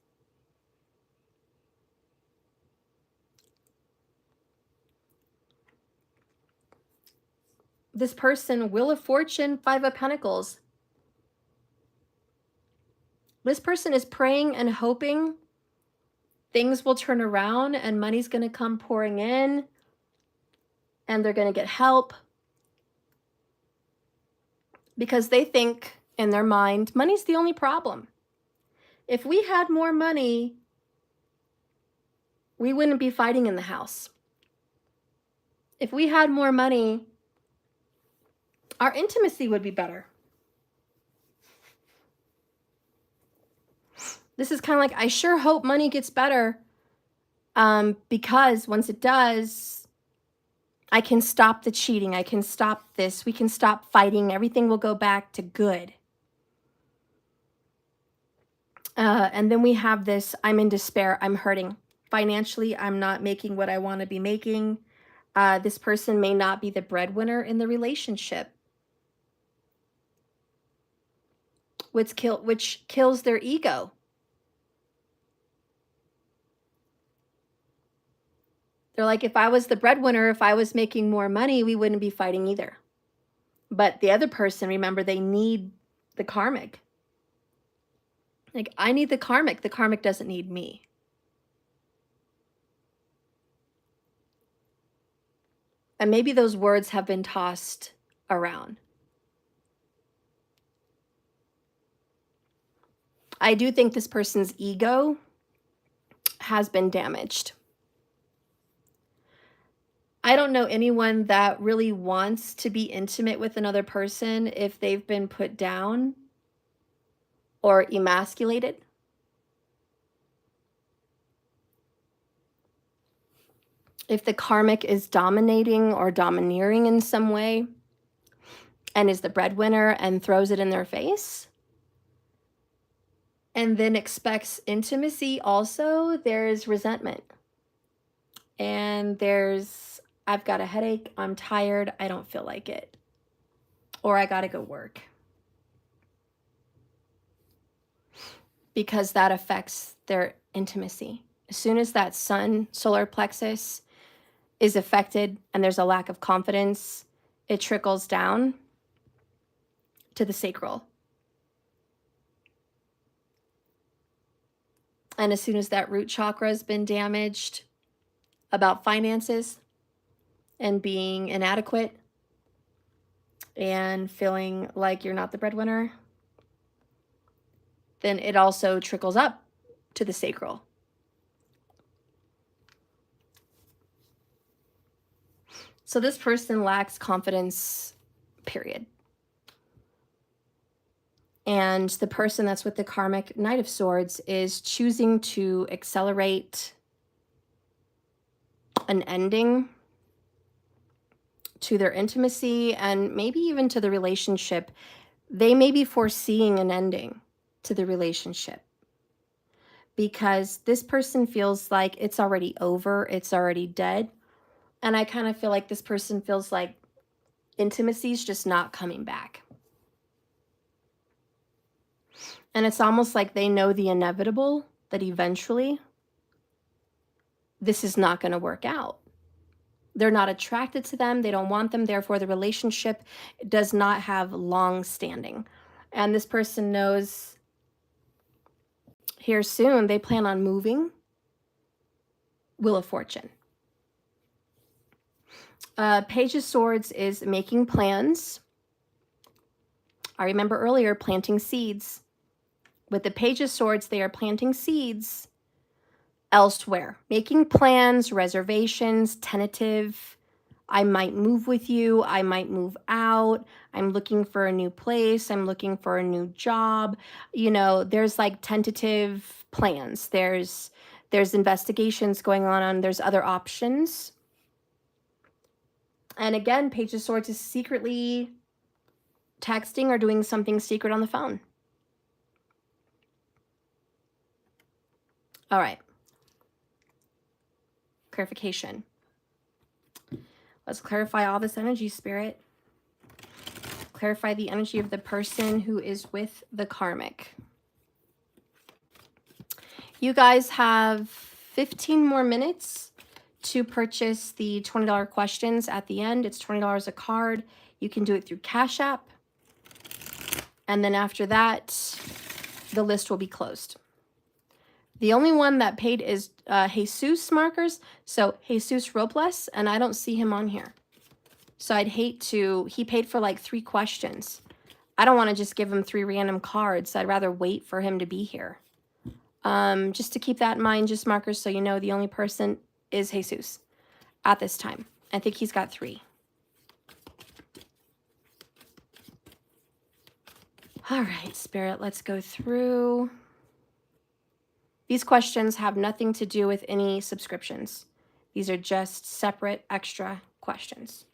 This person, Wheel of Fortune, 5 of Pentacles. This person is praying and hoping things will turn around and money's going to come pouring in and they're going to get help because they think in their mind, money's the only problem. If we had more money, we wouldn't be fighting in the house. If we had more money, Our intimacy would be better. This is kind of like, I sure hope money gets better, because once it does, I can stop the cheating. I can stop this. We can stop fighting. Everything will go back to good. And then we have this, I'm in despair. I'm hurting. Financially, I'm not making what I want to be making. This person may not be the breadwinner in the relationship, which kills their ego. They're like, if I was the breadwinner, if I was making more money, we wouldn't be fighting either. But the other person, remember, they need the karmic. Like, I need the karmic. The karmic doesn't need me. And maybe those words have been tossed around. I do think this person's ego has been damaged. I don't know anyone that really wants to be intimate with another person if they've been put down or emasculated. If the karmic is dominating or domineering in some way and is the breadwinner and throws it in their face and then expects intimacy also, there's resentment. And there's, I've got a headache, I'm tired, I don't feel like it. Or I gotta go work. Because that affects their intimacy. As soon as that sun, solar plexus is affected and there's a lack of confidence, it trickles down to the sacral. And as soon as that root chakra has been damaged about finances and being inadequate and feeling like you're not the breadwinner, then it also trickles up to the sacral. So this person lacks confidence, period. And the person that's with the karmic Knight of Swords is choosing to accelerate an ending to their intimacy and maybe even to the relationship. They may be foreseeing an ending to the relationship because this person feels like it's already over, it's already dead. And I kind of feel like this person feels like intimacy is just not coming back. And it's almost like they know the inevitable, that eventually this is not going to work out. They're not attracted to them. They don't want them. Therefore, the relationship does not have long standing. And this person knows here soon they plan on moving. Wheel of Fortune. Page of Swords is making plans. I remember earlier planting seeds. With the Page of Swords, they are planting seeds elsewhere, making plans, reservations, tentative. I might move with you. I might move out. I'm looking for a new place. I'm looking for a new job. You know, there's like tentative plans. There's investigations going on. There's other options. And again, Page of Swords is secretly texting or doing something secret on the phone. All right. Clarification. Let's clarify all this energy, Spirit. Clarify the energy of the person who is with the karmic. You guys have 15 more minutes to purchase the $20 questions at the end. It's $20 a card. You can do it through Cash App. And then after that, the list will be closed. The only one that paid is Jesus Markers. So Jesus Robles, and I don't see him on here. So I'd hate to, he paid for like 3 questions. I don't want to just give him 3 random cards. I'd rather wait for him to be here. Just to keep that in mind, just Markers, so you know the only person is Jesus at this time. I think he's got 3. All right, Spirit, let's go through. These questions have nothing to do with any subscriptions. These are just separate extra questions.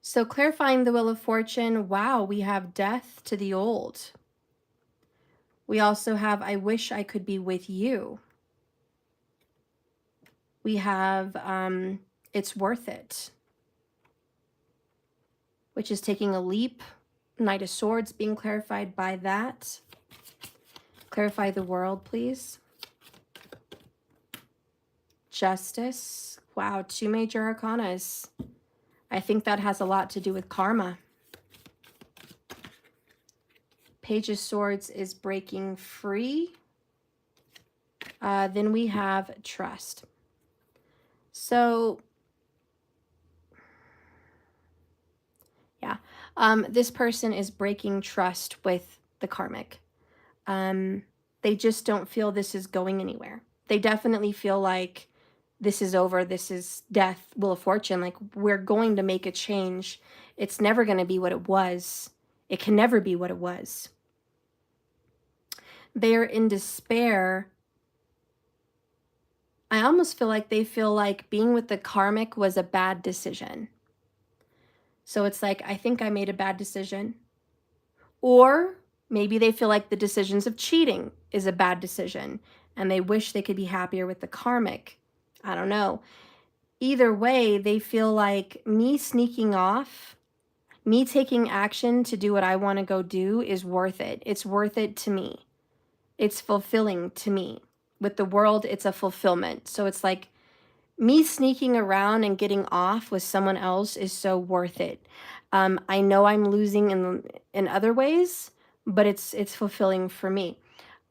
So clarifying the Wheel of Fortune, wow, we have death to the old. We also have, I wish I could be with you. We have, it's worth it, which is taking a leap. Knight of Swords being clarified by that. Clarify the World, please. Justice. Wow, 2 major arcanas. I think that has a lot to do with karma. Page of Swords is breaking free. Then we have trust. So, yeah, this person is breaking trust with the karmic. They just don't feel this is going anywhere. They definitely feel like this is over. This is death, Wheel of Fortune. Like, we're going to make a change. It's never going to be what it was. It can never be what it was. They're in despair. I almost feel like they feel like being with the karmic was a bad decision. So it's like, I think I made a bad decision. Or maybe they feel like the decisions of cheating is a bad decision and they wish they could be happier with the karmic. I don't know. Either way, they feel like me sneaking off, me taking action to do what I want to go do is worth it. It's worth it to me. It's fulfilling to me. With the world, it's a fulfillment. So it's like me sneaking around and getting off with someone else is so worth it. I know I'm losing in other ways, but it's fulfilling for me.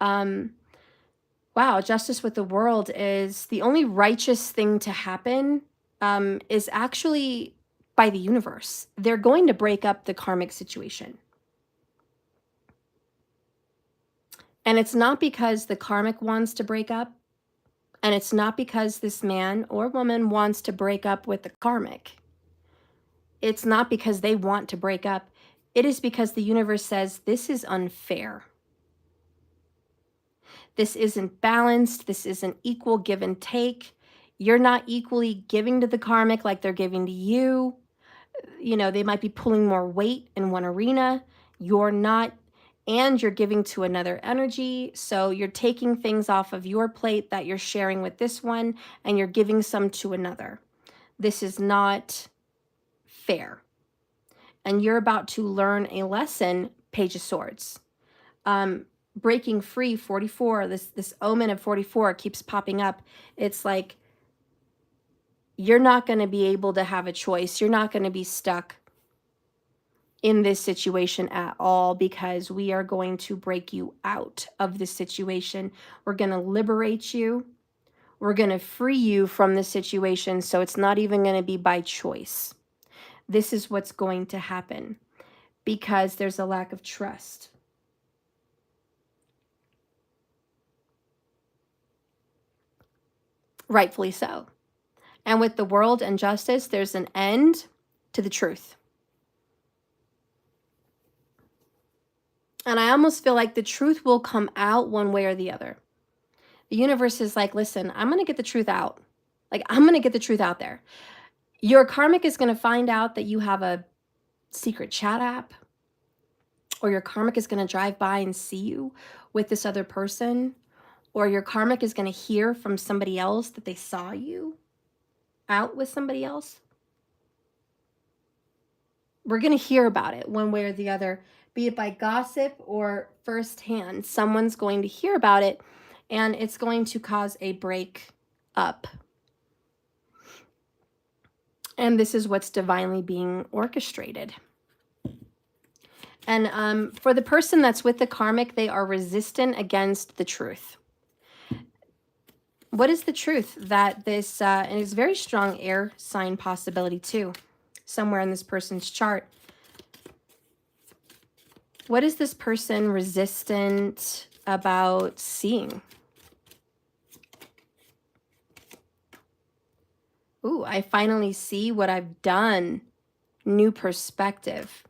Wow, justice with the world is the only righteous thing to happen is actually by the universe. They're going to break up the karmic situation. And it's not because the karmic wants to break up, and it's not because this man or woman wants to break up with the karmic. It's not because they want to break up. It is because the universe says, this is unfair. This isn't balanced. This isn't equal give and take. You're not equally giving to the karmic like they're giving to you. You know, they might be pulling more weight in one arena. You're not, and you're giving to another energy. So you're taking things off of your plate that you're sharing with this one, and you're giving some to another. This is not fair. And you're about to learn a lesson, Page of Swords. Breaking free, 44, this omen of 44 keeps popping up. It's like, you're not going to be able to have a choice. You're not going to be stuck in this situation at all, because we are going to break you out of this situation. We're going to liberate you. We're going to free you from the situation, so it's not even going to be by choice. This is what's going to happen because there's a lack of trust. Rightfully so. And with the world and justice, there's an end to the truth. And I almost feel like the truth will come out one way or the other. The universe is like, listen, I'm going to get the truth out. Like, I'm going to get the truth out there. Your karmic is going to find out that you have a secret chat app, or your karmic is going to drive by and see you with this other person, or your karmic is going to hear from somebody else that they saw you out with somebody else. We're going to hear about it one way or the other, be it by gossip or firsthand. Someone's going to hear about it, and it's going to cause a break up. And this is what's divinely being orchestrated. And for the person that's with the karmic, they are resistant against the truth. What is the truth? That this, and it's very strong air sign possibility too, somewhere in this person's chart. What is this person resistant about seeing? Ooh, I finally see what I've done. New perspective.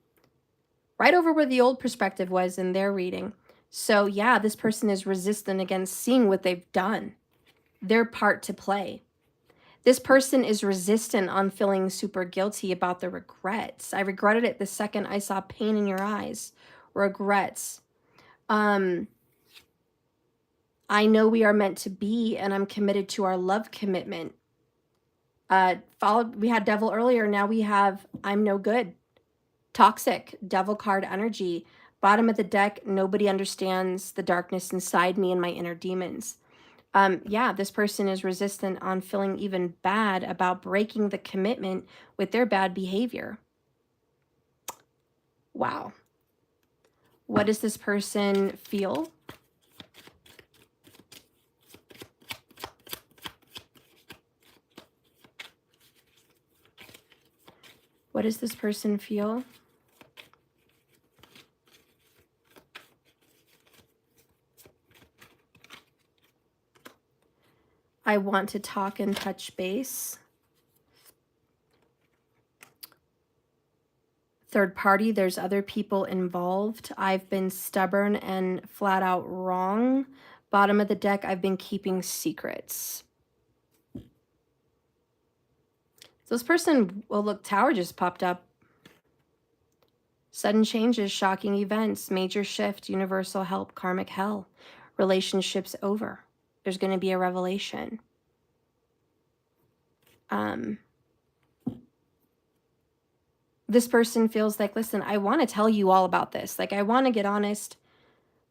Right over where the old perspective was in their reading. So yeah, this person is resistant against seeing what they've done, their part to play. This person is resistant on feeling super guilty about the regrets. I regretted it the second I saw pain in your eyes. Regrets. I know we are meant to be, and I'm committed to our love commitment. We had devil earlier. Now we have I'm no good. Toxic, devil card energy. Bottom of the deck, nobody understands the darkness inside me and my inner demons. Yeah, this person is resistant on feeling even bad about breaking the commitment with their bad behavior. Wow. What does this person feel? What does this person feel? I want to talk and touch base. Third party, there's other people involved. I've been stubborn and flat out wrong. Bottom of the deck, I've been keeping secrets. So this person, well, look, Tower just popped up. Sudden changes, shocking events, major shift, universal help, karmic hell. Relationships over. There's going to be a revelation. This person feels like, listen, I want to tell you all about this. Like, I want to get honest.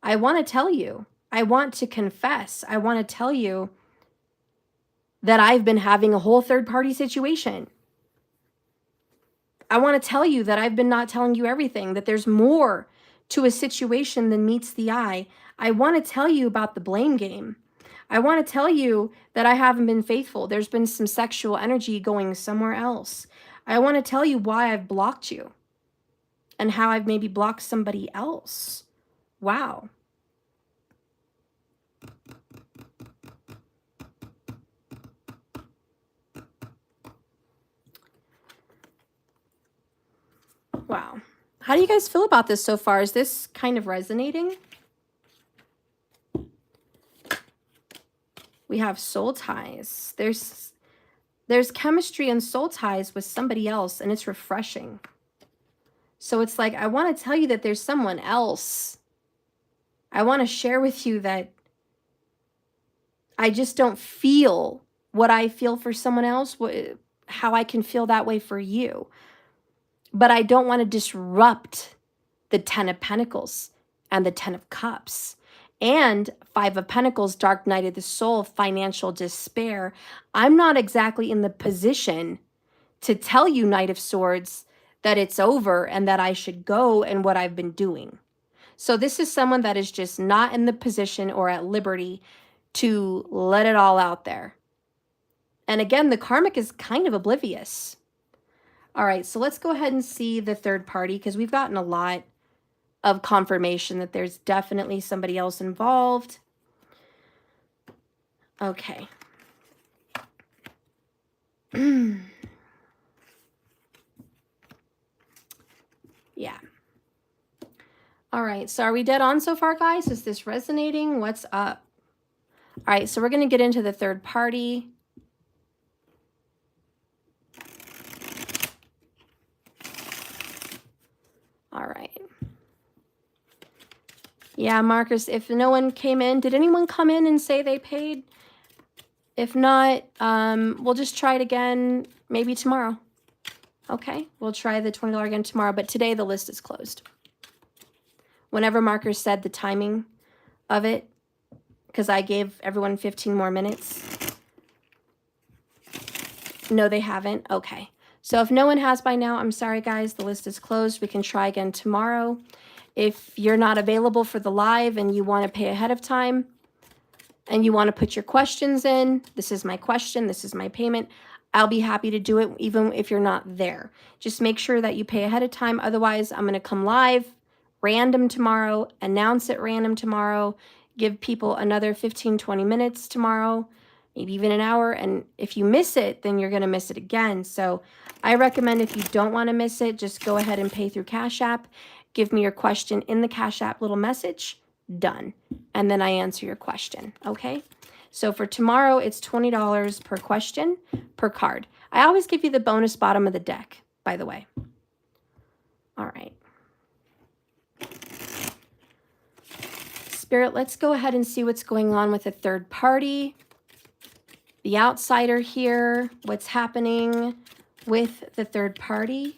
I want to tell you. I want to confess. I want to tell you that I've been having a whole third-party situation. I want to tell you that I've been not telling you everything, that there's more to a situation than meets the eye. I want to tell you about the blame game. I want to tell you that I haven't been faithful. There's been some sexual energy going somewhere else. I want to tell you why I've blocked you and how I've maybe blocked somebody else. Wow. Wow. How do you guys feel about this so far? Is this kind of resonating? We have soul ties. There's chemistry and soul ties with somebody else, and it's refreshing. So it's like, I want to tell you that there's someone else. I want to share with you that I just don't feel what I feel for someone else, how I can feel that way for you. But I don't want to disrupt the 10 of Pentacles and the 10 of Cups. And 5 of Pentacles, dark night of the soul, financial despair. I'm not exactly in the position to tell you, Knight of Swords, that it's over and that I should go and what I've been doing. So this is someone that is just not in the position or at liberty to let it all out there. And again, the karmic is kind of oblivious. All right, so let's go ahead and see the third party, because we've gotten a lot of confirmation that there's definitely somebody else involved. Okay. Yeah. All right, so are we dead on so far, guys? Is this resonating? What's up? All right, so we're going to get into the third party. All right. Yeah, Marcus, if no one came in, did anyone come in and say they paid? If not, we'll just try it again maybe tomorrow. Okay, we'll try the $20 again tomorrow, but today the list is closed. Whenever Marcus said the timing of it, because I gave everyone 15 more minutes. No, they haven't. Okay. So if no one has by now, I'm sorry, guys. The list is closed. We can try again tomorrow. If you're not available for the live and you want to pay ahead of time and you want to put your questions in, this is my question, this is my payment, I'll be happy to do it even if you're not there. Just make sure that you pay ahead of time. Otherwise, I'm going to come live, random tomorrow, announce it random tomorrow, give people another 15, 20 minutes tomorrow, maybe even an hour. And if you miss it, then you're going to miss it again. So I recommend if you don't want to miss it, just go ahead and pay through Cash App. Give me your question in the Cash App little message. Done. And then I answer your question. Okay. So for tomorrow, it's $20 per question per card. I always give you the bonus bottom of the deck, by the way. All right. Spirit, let's go ahead and see what's going on with a third party. The outsider here, what's happening with the third party,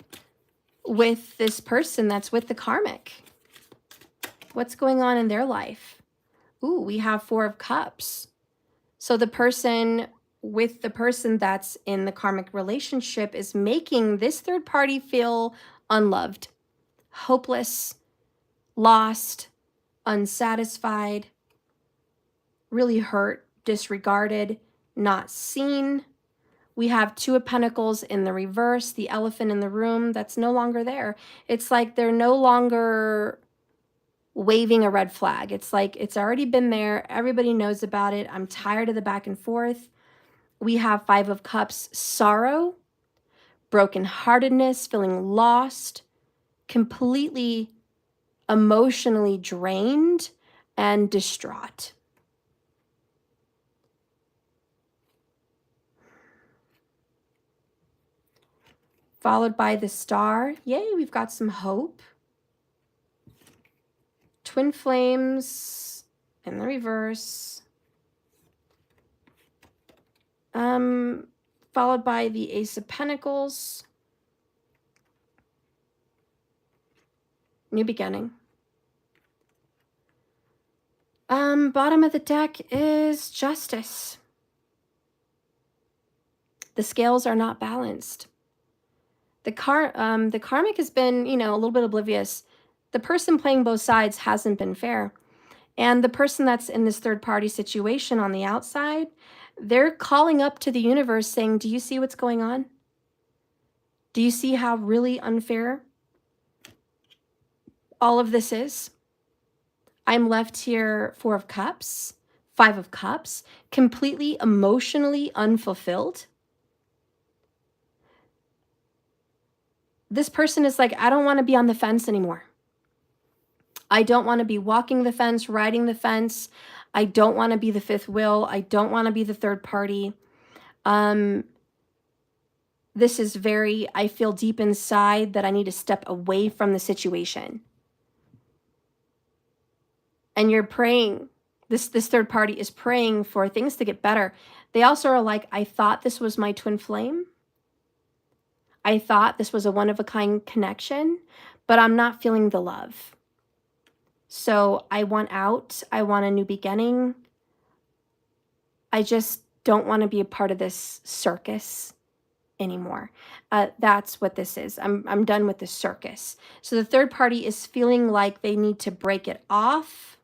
with this person that's with the karmic. What's going on in their life? Ooh, we have 4 of Cups. So the person with the person that's in the karmic relationship is making this third party feel unloved, hopeless, lost, unsatisfied, really hurt, disregarded, not seen. We have 2 of Pentacles in the reverse, the elephant in the room that's no longer there. It's like they're no longer waving a red flag. It's like it's already been there. Everybody knows about it. I'm tired of the back and forth. We have 5 of Cups, sorrow, brokenheartedness, feeling lost, completely emotionally drained and distraught. Followed by the Star. Yay, we've got some hope. Twin Flames in the reverse. Followed by the Ace of Pentacles. New beginning. Bottom of the deck is Justice. The scales are not balanced. The karmic has been, you know, a little bit oblivious. The person playing both sides hasn't been fair. And the person that's in this third party situation on the outside, they're calling up to the universe saying, do you see what's going on? Do you see how really unfair all of this is? I'm left here 4 of Cups, 5 of Cups, completely emotionally unfulfilled. This person is like, I don't want to be on the fence anymore. I don't want to be walking the fence, riding the fence. I don't want to be the 5th wheel. I don't want to be the third party. This is very, I feel deep inside that I need to step away from the situation. And you're praying. This third party is praying for things to get better. They also are like, I thought this was my twin flame. I thought this was a one-of-a-kind connection, but I'm not feeling the love. So I want out. I want a new beginning. I just don't want to be a part of this circus anymore. That's what this is. I'm done with the circus. So the third party is feeling like they need to break it off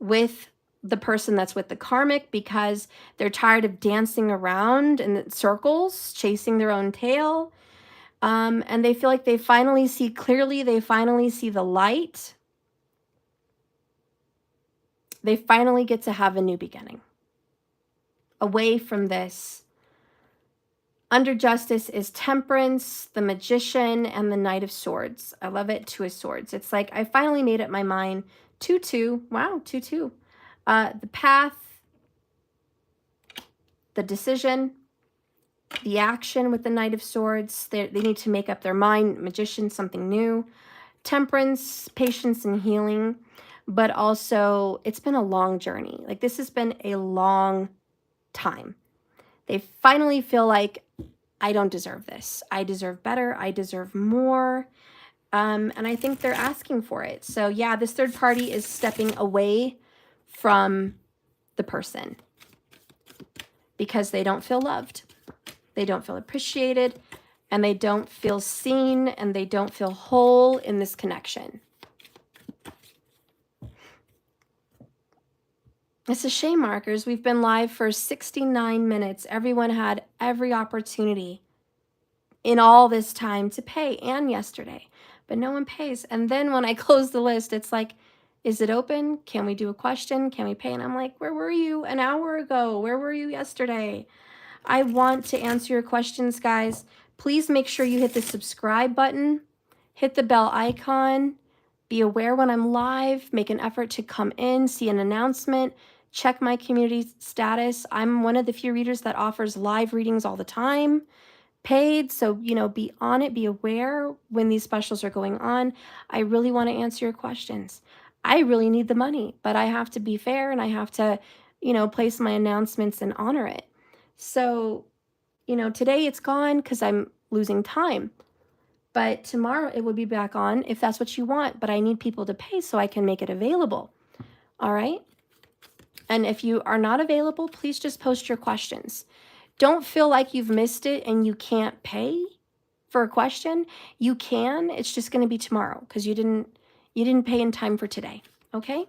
with the person that's with the karmic because they're tired of dancing around in circles, chasing their own tail. And they feel like they finally see clearly, they finally see the light. They finally get to have a new beginning. Away from this. Under Justice is Temperance, the Magician, and the Knight of Swords. I love it, 2 of Swords. It's like I finally made up my mind. 2-2. Wow, 2-2. The Path, the Decision, the Action with the Knight of Swords. They need to make up their mind. Magician, something new. Temperance, patience and healing. But also, it's been a long journey. Like, this has been a long time. They finally feel like, I don't deserve this. I deserve better. I deserve more. And I think they're asking for it. So yeah, this third party is stepping away from the person because they don't feel loved. They don't feel appreciated, and they don't feel seen, and they don't feel whole in this connection. It's a shame, markers. We've been live for 69 minutes. Everyone had every opportunity in all this time to pay, and yesterday, but no one pays. And then when I close the list, it's like, Is it open? Can we do a question? Can we pay? And I'm like, where were you an hour ago? Where were you yesterday? I want to answer your questions, guys. Please make sure you hit the subscribe button, hit the bell icon, be aware when I'm live, make an effort to come in, see an announcement, check my community status. I'm one of the few readers that offers live readings all the time, paid. So, you know, be on it, be aware when these specials are going on. I really want to answer your questions. I really need the money, but I have to be fair and I have to, you know, place my announcements and honor it. So, you know, today it's gone because I'm losing time. But tomorrow it will be back on if that's what you want. But I need people to pay so I can make it available. All right? And if you are not available, please just post your questions. Don't feel like you've missed it and you can't pay for a question. You can. It's just going to be tomorrow because you didn't pay in time for today. Okay?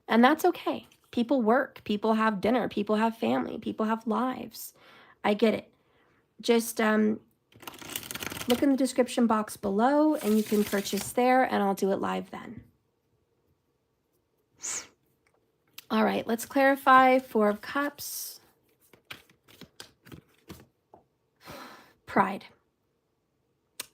And that's okay. People work. People have dinner. People have family. People have lives. I get it. Just look in the description box below and you can purchase there and I'll do it live then. All right, let's clarify. 4 of Cups. Pride.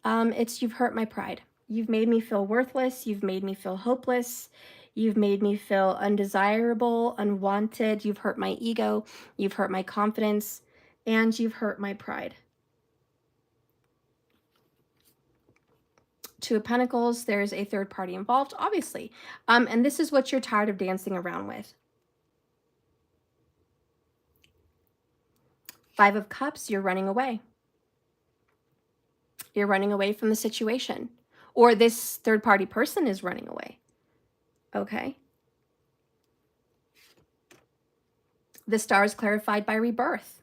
It's you've hurt my pride. You've made me feel worthless. You've made me feel hopeless. You've made me feel undesirable, unwanted. You've hurt my ego. You've hurt my confidence. And you've hurt my pride. 2 of Pentacles, there's a third party involved, obviously. And this is what you're tired of dancing around with. 5 of Cups, you're running away. You're running away from the situation. Or this third party person is running away. Okay. The star is clarified by rebirth.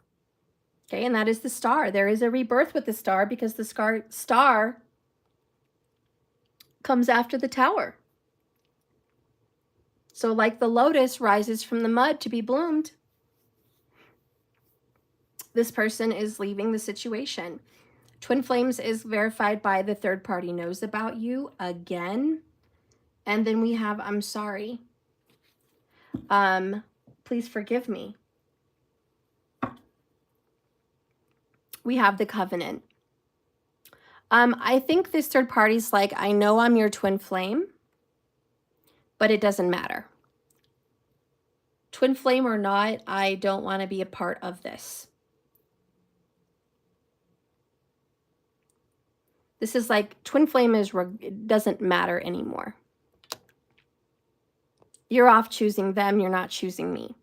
Okay, and that is the star. There is a rebirth with the star because the star comes after the tower. So like the lotus rises from the mud to be bloomed, this person is leaving the situation. Twin flames is verified by the third party knows about you again. And then we have, I'm sorry. Please forgive me. We have the covenant. I think this third party's like, I know I'm your twin flame, but it doesn't matter. Twin flame or not, I don't want to be a part of this. This is like twin flame it doesn't matter anymore. You're off choosing them. You're not choosing me.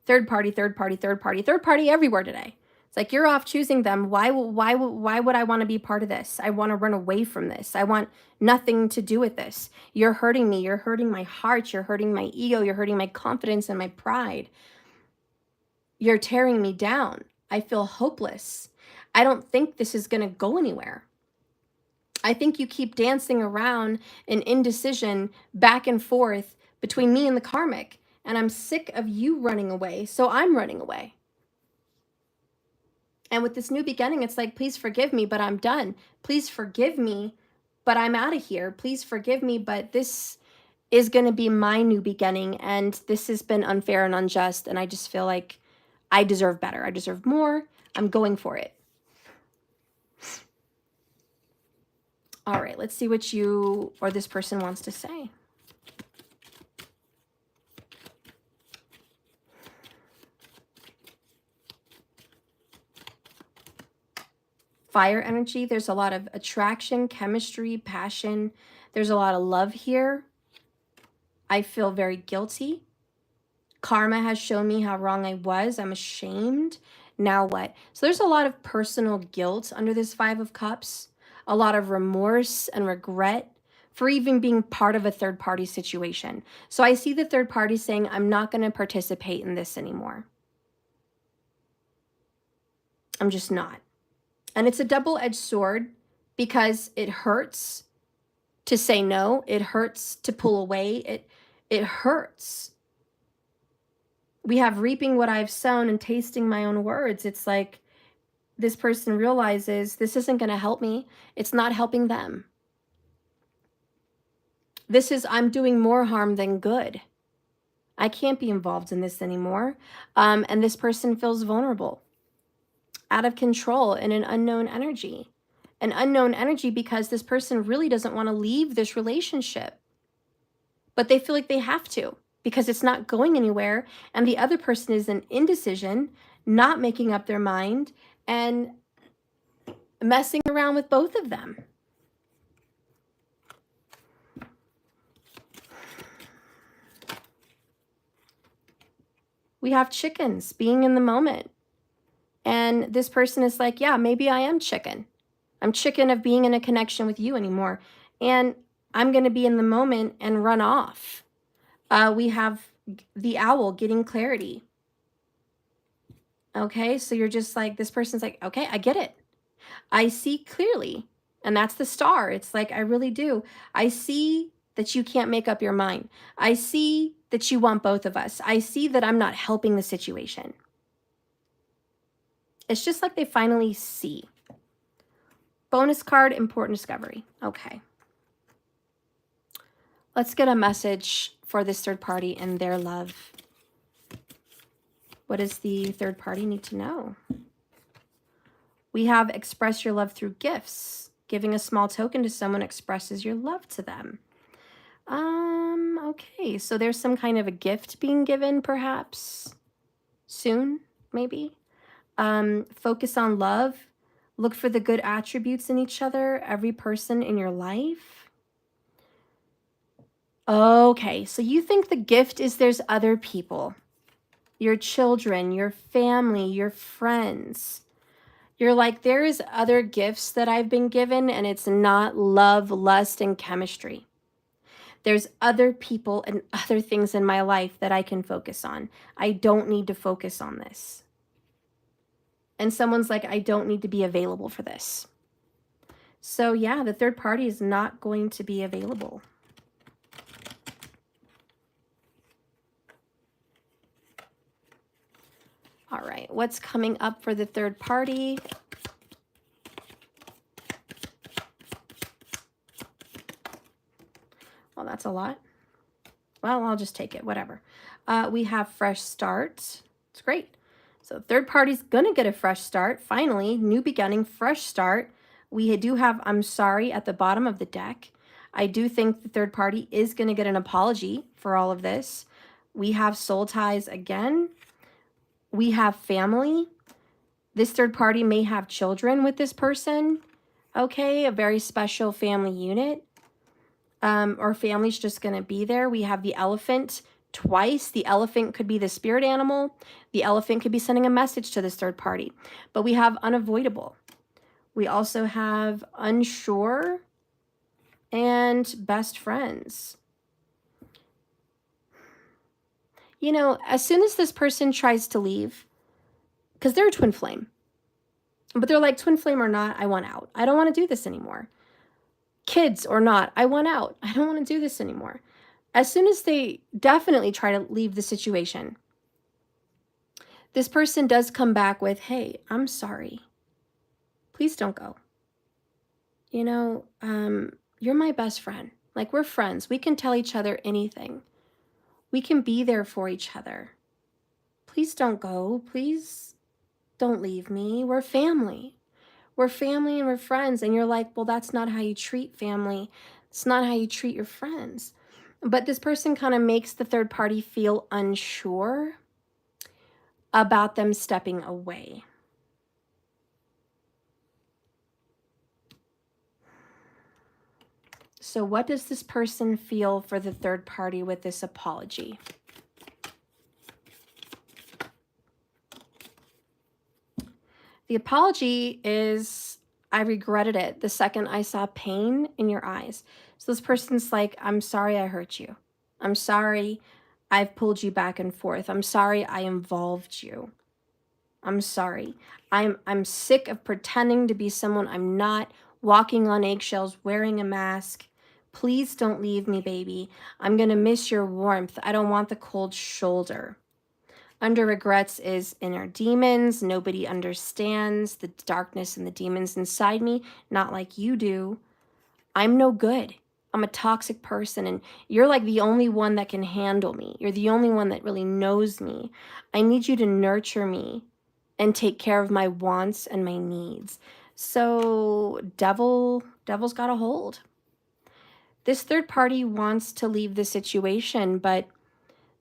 Third party, third party, third party, third party everywhere today. It's like you're off choosing them. Why would I want to be part of this? I want to run away from this. I want nothing to do with this. You're hurting me. You're hurting my heart. You're hurting my ego. You're hurting my confidence and my pride. You're tearing me down. I feel hopeless. I don't think this is going to go anywhere. I think you keep dancing around in indecision back and forth between me and the karmic. And I'm sick of you running away. So I'm running away. And with this new beginning, it's like, please forgive me, but I'm done. Please forgive me, but I'm out of here. Please forgive me, but this is going to be my new beginning. And this has been unfair and unjust. And I just feel like I deserve better. I deserve more. I'm going for it. All right, let's see what you or this person wants to say. Fire energy, there's a lot of attraction, chemistry, passion. There's a lot of love here. I feel very guilty. Karma has shown me how wrong I was. I'm ashamed. Now what? So there's a lot of personal guilt under this 5 of Cups. A lot of remorse and regret for even being part of a third party situation. So I see the third party saying, I'm not going to participate in this anymore. I'm just not. And it's a double-edged sword because it hurts to say no. It hurts to pull away. It hurts. We have reaping what I've sown and tasting my own words. It's like this person realizes this isn't going to help me. It's not helping them. This is, I'm doing more harm than good. I can't be involved in this anymore. And this person feels vulnerable, out of control, in an unknown energy. An unknown energy because this person really doesn't want to leave this relationship, but they feel like they have to because it's not going anywhere. And the other person is in indecision, not making up their mind, and messing around with both of them. We have chickens being in the moment. And this person is like, yeah, maybe I am chicken. I'm chicken of being in a connection with you anymore. And I'm going to be in the moment and run off. We have the owl getting clarity. Okay, so you're just like, this person's like, okay, I get it. I see clearly. And that's the star. It's like, I really do. I see that you can't make up your mind. I see that you want both of us. I see that I'm not helping the situation. It's just like they finally see. Bonus card, important discovery. Okay. Let's get a message for this third party and their love. What does the third party need to know? We have express your love through gifts. Giving a small token to someone expresses your love to them. Okay, so there's some kind of a gift being given, perhaps soon, maybe. Focus on love. Look for the good attributes in each other, every person in your life. Okay, so you think the gift is there's other people, your children, your family, your friends. You're like, there is other gifts that I've been given, and it's not love, lust, and chemistry. There's other people and other things in my life that I can focus on. I don't need to focus on this. And someone's like, I don't need to be available for this. So yeah, the third party is not going to be available. All right, what's coming up for the third party? Well, that's a lot. Well, I'll just take it, whatever. We have fresh start. It's great. So third party's gonna get a fresh start. Finally, new beginning, fresh start. We do have I'm sorry at the bottom of the deck. I do think the third party is gonna get an apology for all of this. We have soul ties again. We have family. This third party may have children with this person. Okay, a very special family unit. Or family's just going to be there. We have the elephant twice. The elephant could be the spirit animal. The elephant could be sending a message to this third party. But we have unavoidable. We also have unsure and best friends. You know, as soon as this person tries to leave, because they're a twin flame, but they're like, twin flame or not, I want out. I don't want to do this anymore. Kids or not, I want out. I don't want to do this anymore. As soon as they definitely try to leave the situation, this person does come back with, hey, I'm sorry. Please don't go. You know, you're my best friend. Like, we're friends. We can tell each other anything. We can be there for each other. Please don't go. Please don't leave me. We're family. We're family and we're friends. And you're like, well, that's not how you treat family. It's not how you treat your friends. But this person kind of makes the third party feel unsure about them stepping away. So what does this person feel for the third party with this apology? The apology is, I regretted it the second I saw pain in your eyes. So this person's like, I'm sorry I hurt you. I'm sorry I've pulled you back and forth. I'm sorry I involved you. I'm sorry. I'm sick of pretending to be someone I'm not, walking on eggshells, wearing a mask. Please don't leave me, baby. I'm going to miss your warmth. I don't want the cold shoulder. Under regrets is inner demons. Nobody understands the darkness and the demons inside me, not like you do. I'm no good. I'm a toxic person and you're like the only one that can handle me. You're the only one that really knows me. I need you to nurture me and take care of my wants and my needs. So devil's got a hold. This third party wants to leave the situation, but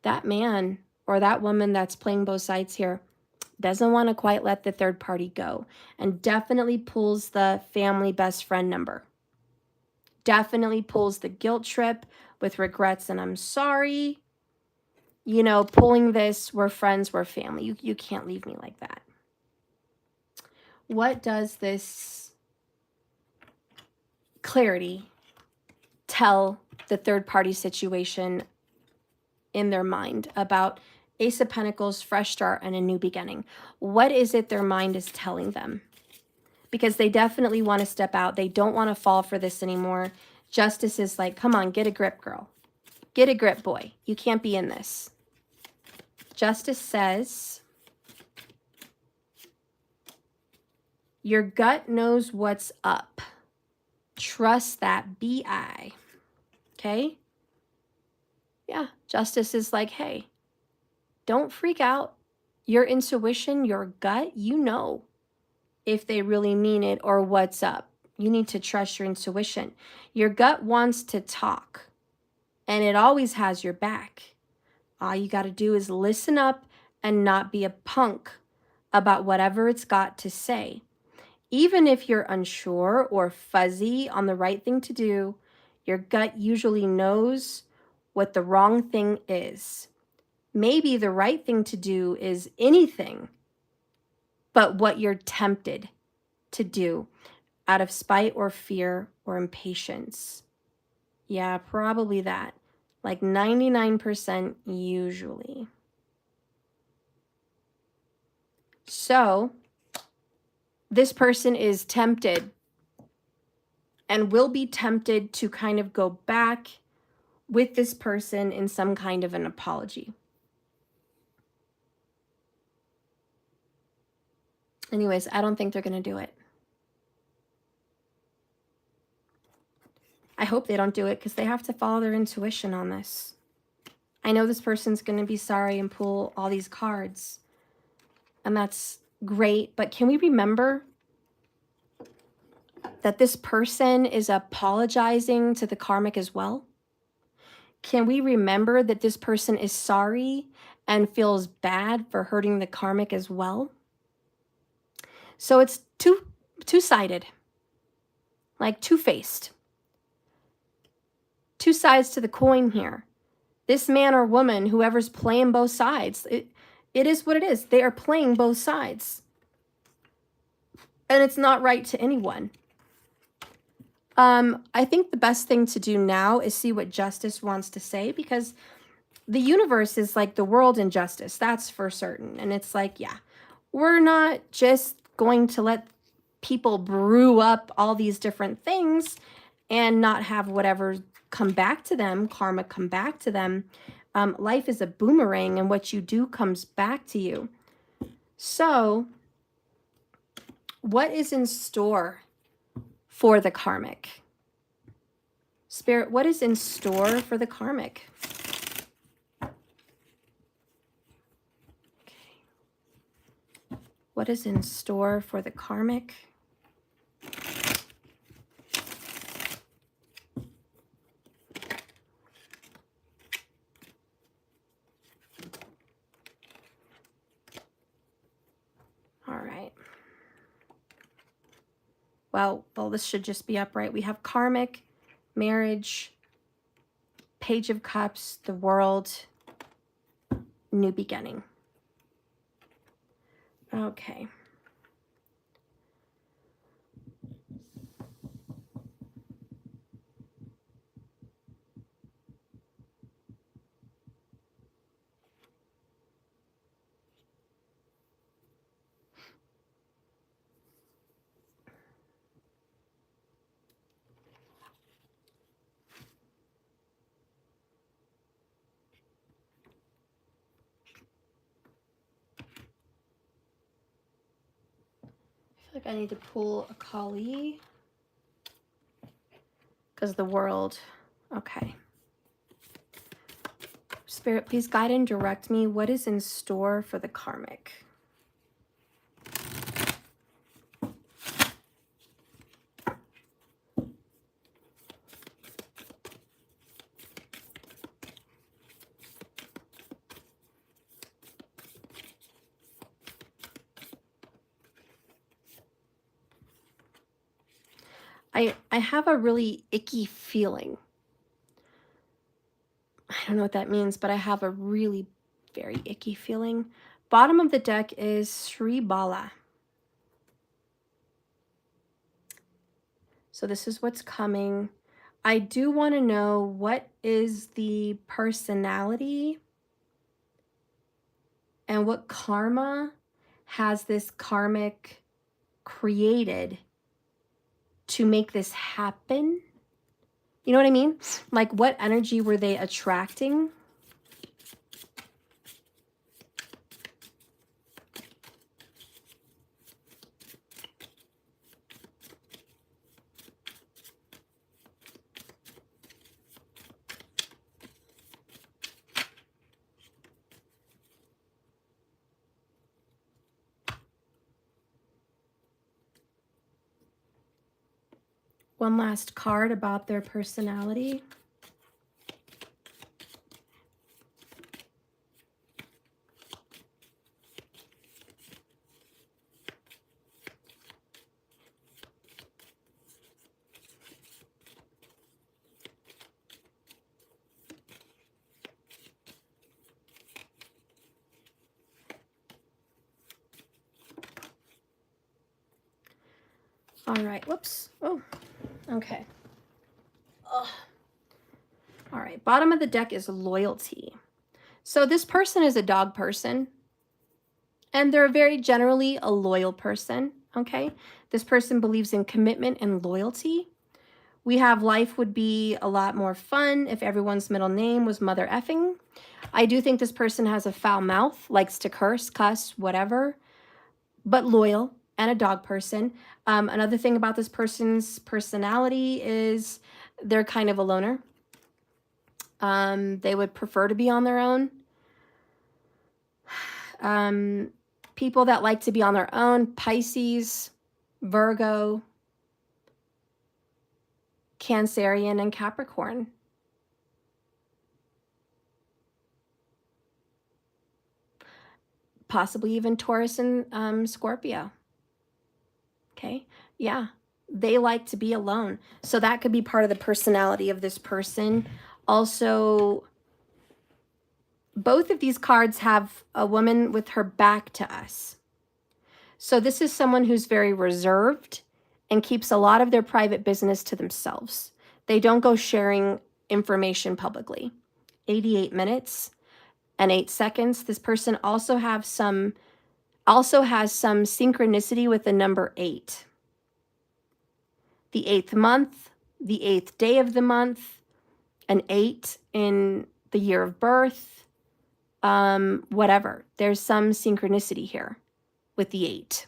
that man or that woman that's playing both sides here doesn't want to quite let the third party go and definitely pulls the family best friend number. Definitely pulls the guilt trip with regrets and I'm sorry. You know, pulling this, we're friends, we're family. You can't leave me like that. What does this clarity tell the third party situation in their mind about Ace of Pentacles, fresh start, and a new beginning? What is it their mind is telling them? Because they definitely want to step out. They don't want to fall for this anymore. Justice is like, come on, get a grip, girl. Get a grip, boy. You can't be in this. Justice says, your gut knows what's up. Trust that BI. Okay? Yeah, Justice is like, hey, don't freak out. Your intuition, your gut, you know if they really mean it or what's up. You need to trust your intuition. Your gut wants to talk, and it always has your back. All you got to do is listen up and not be a punk about whatever it's got to say. Even if you're unsure or fuzzy on the right thing to do, your gut usually knows what the wrong thing is. Maybe the right thing to do is anything but what you're tempted to do out of spite or fear or impatience. Yeah, probably that. Like 99% usually. So this person is tempted and will be tempted to kind of go back with this person in some kind of an apology. Anyways, I don't think they're going to do it. I hope they don't do it because they have to follow their intuition on this. I know this person's going to be sorry and pull all these cards. And that's great. But can we remember that this person is apologizing to the karmic as well? Can we remember that this person is sorry and feels bad for hurting the karmic as well? So it's two-sided, like two-faced. Two sides to the coin here. This man or woman, whoever's playing both sides, it is what it is. They are playing both sides. And it's not right to anyone. I think the best thing to do now is see what Justice wants to say, because the universe is like the world in justice. That's for certain. And it's like, yeah, we're not just going to let people brew up all these different things and not have whatever come back to them, karma come back to them. Life is a boomerang, and what you do comes back to you. So what is in store for the karmic? Spirit, what is in store for the karmic? Okay. What is in store for the karmic? All right. Well, this should just be upright. We have karmic, marriage, Page of Cups, the world, new beginning. Okay. I feel like I need to pull a Kali, because the world Okay. Spirit, please guide and direct me. What is in store for the karmic? I have a really icky feeling. I don't know what that means, but I have a really very icky feeling. Bottom of the deck is Sri Bala. So this is what's coming. I do want to know, what is the personality and what karma has this karmic created to make this happen? You know what I mean? Like, what energy were they attracting? One last card about their personality. All right, whoops. Oh, okay. Ugh. All right, bottom of the deck is loyalty. So this person is a dog person, and they're very generally a loyal person, okay? This person believes in commitment and loyalty. We have life would be a lot more fun if everyone's middle name was mother effing. I do think this person has a foul mouth, likes to curse, cuss, whatever, but loyal and a dog person. Another thing about this person's personality is they're kind of a loner. They would prefer to be on their own. People that like to be on their own, Pisces, Virgo, Cancerian, and Capricorn. Possibly even Taurus and Scorpio. Okay, yeah, they like to be alone. So that could be part of the personality of this person. Also, both of these cards have a woman with her back to us. So this is someone who's very reserved and keeps a lot of their private business to themselves. They don't go sharing information publicly. 88 minutes and 8 seconds. This person also has some synchronicity with the number 8. The 8th month, the 8th day of the month, an 8 in the year of birth, whatever. There's some synchronicity here with the 8.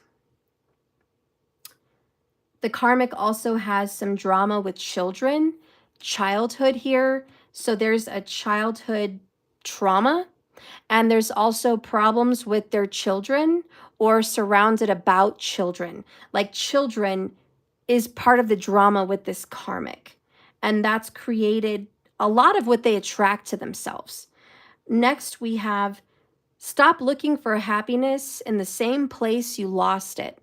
The karmic also has some drama with children, childhood here. So there's a childhood trauma, and there's also problems with their children or surrounded about children. Like, children is part of the drama with this karmic, and that's created a lot of what they attract to themselves. Next, we have stop looking for happiness in the same place you lost it.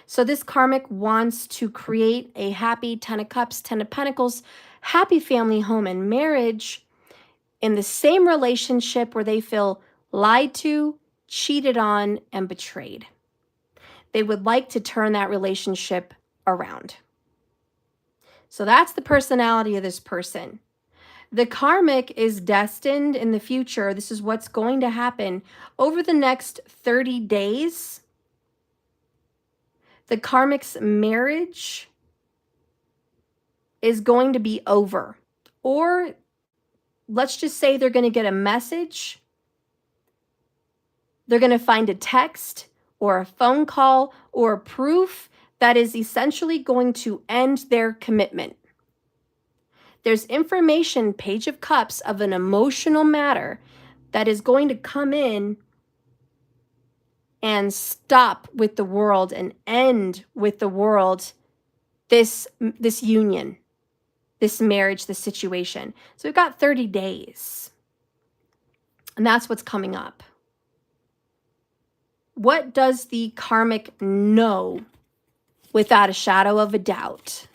So this karmic wants to create a happy 10 of Cups, 10 of Pentacles, happy family, home, and marriage in the same relationship where they feel lied to, cheated on, and betrayed. They would like to turn that relationship around. So that's the personality of this person. The karmic is destined in the future. This is what's going to happen over the next 30 days. The karmic's marriage is going to be over. Or let's just say they're going to get a message. They're going to find a text or a phone call or a proof that is essentially going to end their commitment. There's information, Page of Cups, of an emotional matter that is going to come in and stop with the world and end with the world this union, this marriage, this situation. So we've got 30 days. And that's what's coming up. What does the karmic know without a shadow of a doubt?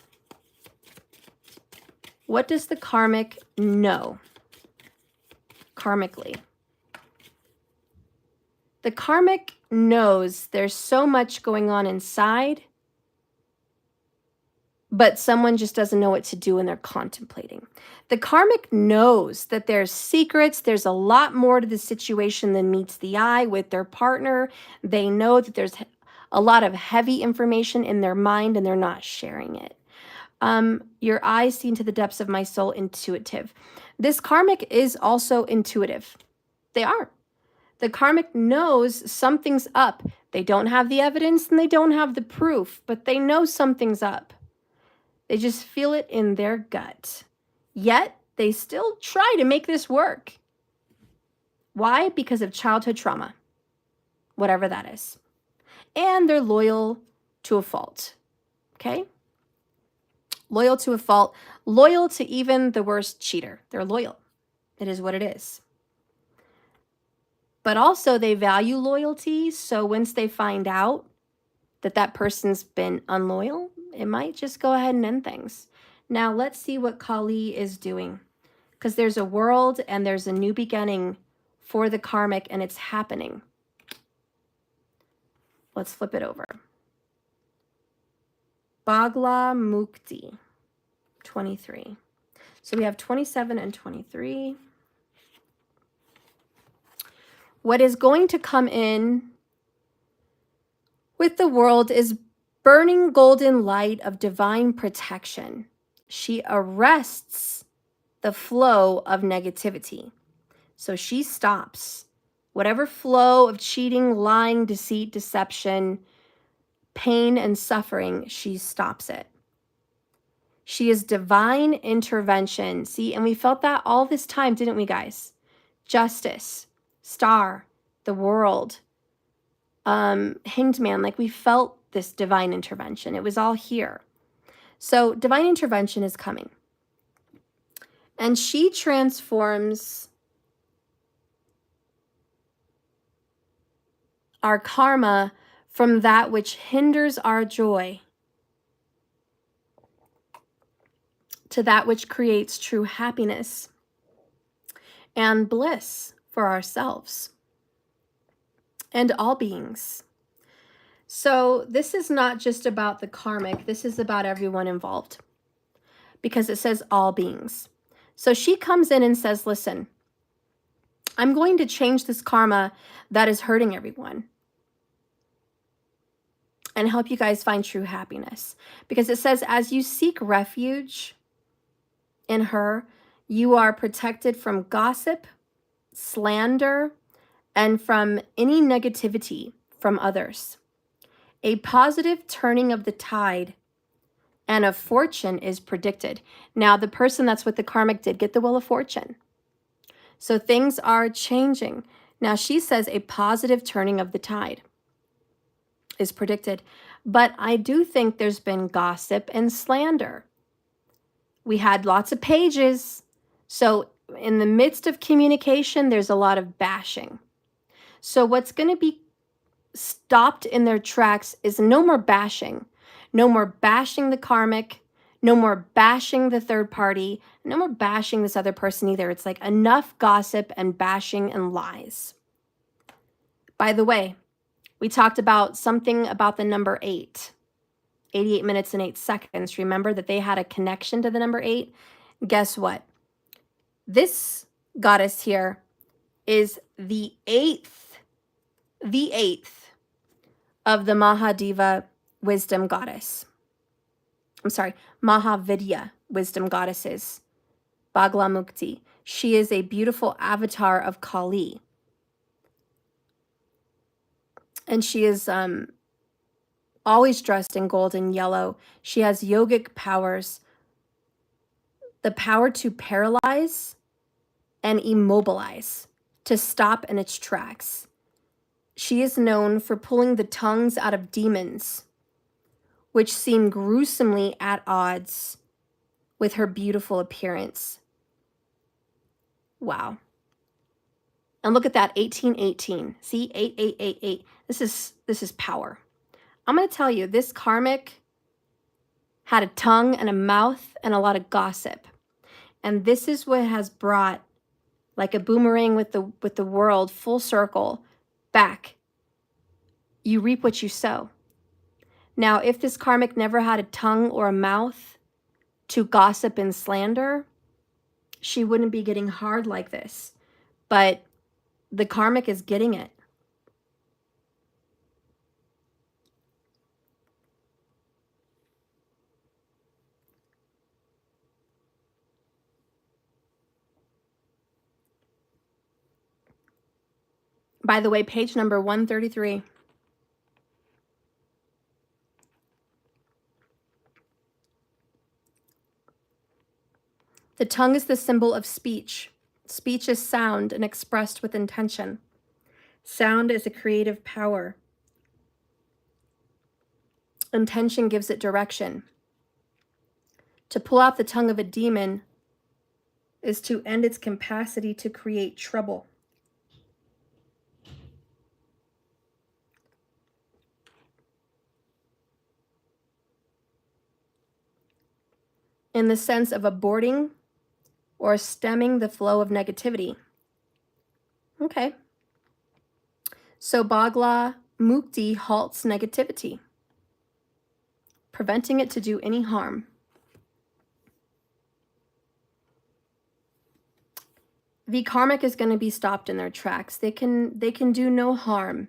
What does the karmic know karmically? The karmic knows there's so much going on inside, but someone just doesn't know what to do and they're contemplating. The karmic knows that there's secrets, there's a lot more to the situation than meets the eye with their partner. They know that there's a lot of heavy information in their mind and they're not sharing it. Your eyes see into the depths of my soul, intuitive. This karmic is also intuitive. They are. The karmic knows something's up. They don't have the evidence and they don't have the proof, but they know something's up. They just feel it in their gut. Yet, they still try to make this work. Why? Because of childhood trauma, whatever that is. And they're loyal to a fault, okay? Loyal to a fault, loyal to even the worst cheater. They're loyal. It is what it is. But also they value loyalty, so once they find out that that person's been unloyal, it might just go ahead and end things. Now let's see what Kali is doing, because there's a world and there's a new beginning for the karmic and it's happening. Let's flip it over. Bagla Mukti, 23. So we have 27 and 23. What is going to come in with the world is burning golden light of divine protection. She arrests the flow of negativity. So she stops whatever flow of cheating, lying, deceit, deception, pain, and suffering. She stops it. She is divine intervention. See, and we felt that all this time, didn't we, guys? Justice, star, the world, hanged man, like we felt this divine intervention. It was all here. So divine intervention is coming. And she transforms our karma from that which hinders our joy to that which creates true happiness and bliss for ourselves and all beings. So this is not just about the karmic, this is about everyone involved, because it says all beings. So she comes in and says, listen, I'm going to change this karma that is hurting everyone and help you guys find true happiness. Because it says, as you seek refuge in her, you are protected from gossip, slander, and from any negativity from others. A positive turning of the tide and of fortune is predicted. Now, the person that's with the karmic did get the Wheel of Fortune. So things are changing. Now, she says a positive turning of the tide is predicted. But I do think there's been gossip and slander. We had lots of pages. So in the midst of communication, there's a lot of bashing. So what's going to be stopped in their tracks is no more bashing. No more bashing the karmic. No more bashing the third party. No more bashing this other person either. It's like enough gossip and bashing and lies. By the way, we talked about something about the number 8. 88 minutes and 8 seconds. Remember that they had a connection to the number 8? Guess what? This goddess here is the 8th of the Mahadeva wisdom goddess. I'm sorry, Mahavidya wisdom goddesses, Bagla Mukti. She is a beautiful avatar of Kali. And she is always dressed in gold and yellow. She has yogic powers, the power to paralyze and immobilize, to stop in its tracks. She is known for pulling the tongues out of demons, which seem gruesomely at odds with her beautiful appearance. Wow. And look at that, 1818. See, 8888. This is power. I'm going to tell you, this karmic had a tongue and a mouth and a lot of gossip. And this is what has brought, like a boomerang with the world, full circle back. You reap what you sow. Now, if this karmic never had a tongue or a mouth to gossip and slander, she wouldn't be getting hard like this. But the karmic is getting it. By the way, page number 133. The tongue is the symbol of speech. Speech is sound and expressed with intention. Sound is a creative power. Intention gives it direction. To pull out the tongue of a demon is to end its capacity to create trouble. In the sense of aborting or stemming the flow of negativity. Okay. So Bagla Mukti halts negativity, preventing it to do any harm. The karmic is going to be stopped in their tracks. They can do no harm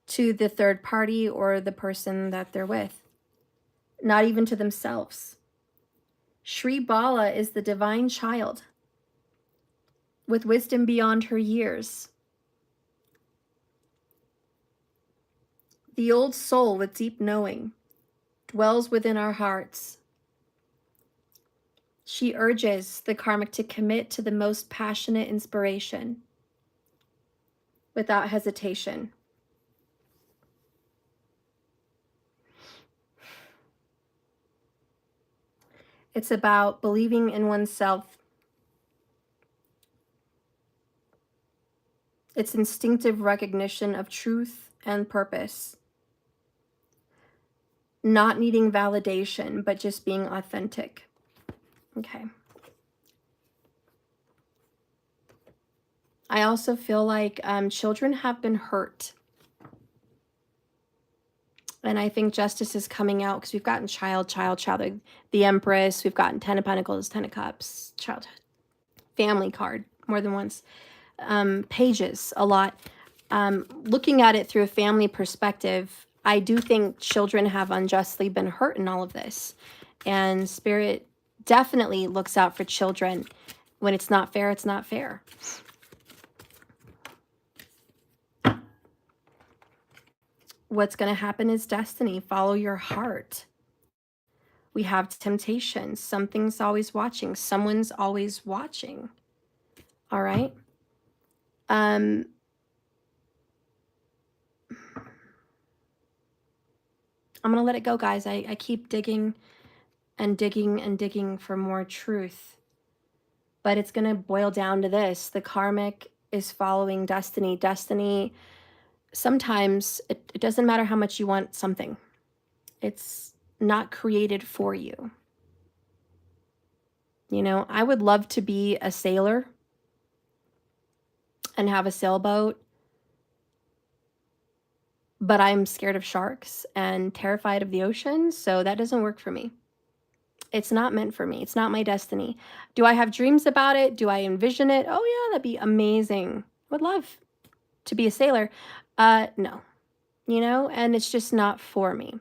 to the third party or the person that they're with, not even to themselves. Shri Bala is the divine child with wisdom beyond her years. The old soul with deep knowing dwells within our hearts. She urges the karmic to commit to the most passionate inspiration without hesitation. It's about believing in oneself. It's instinctive recognition of truth and purpose. Not needing validation, but just being authentic. Okay. I also feel like children have been hurt. And I think justice is coming out because we've gotten child, the Empress, we've gotten 10 of Pentacles, 10 of Cups, child, family card more than once, pages a lot. Looking at it through a family perspective, I do think children have unjustly been hurt in all of this. And Spirit definitely looks out for children. When it's not fair, it's not fair. What's going to happen is destiny. Follow your heart. We have temptations. Something's always watching. Someone's always watching. All right. I'm going to let it go, guys. I keep digging and digging and digging for more truth. But it's going to boil down to this. The karmic is following destiny. Destiny, sometimes it doesn't matter how much you want something. It's not created for you. You know, I would love to be a sailor and have a sailboat, but I'm scared of sharks and terrified of the ocean, so that doesn't work for me. It's not meant for me. It's not my destiny. Do I have dreams about it? Do I envision it? Oh yeah, that'd be amazing. Would love to be a sailor. No, you know, and it's just not for me.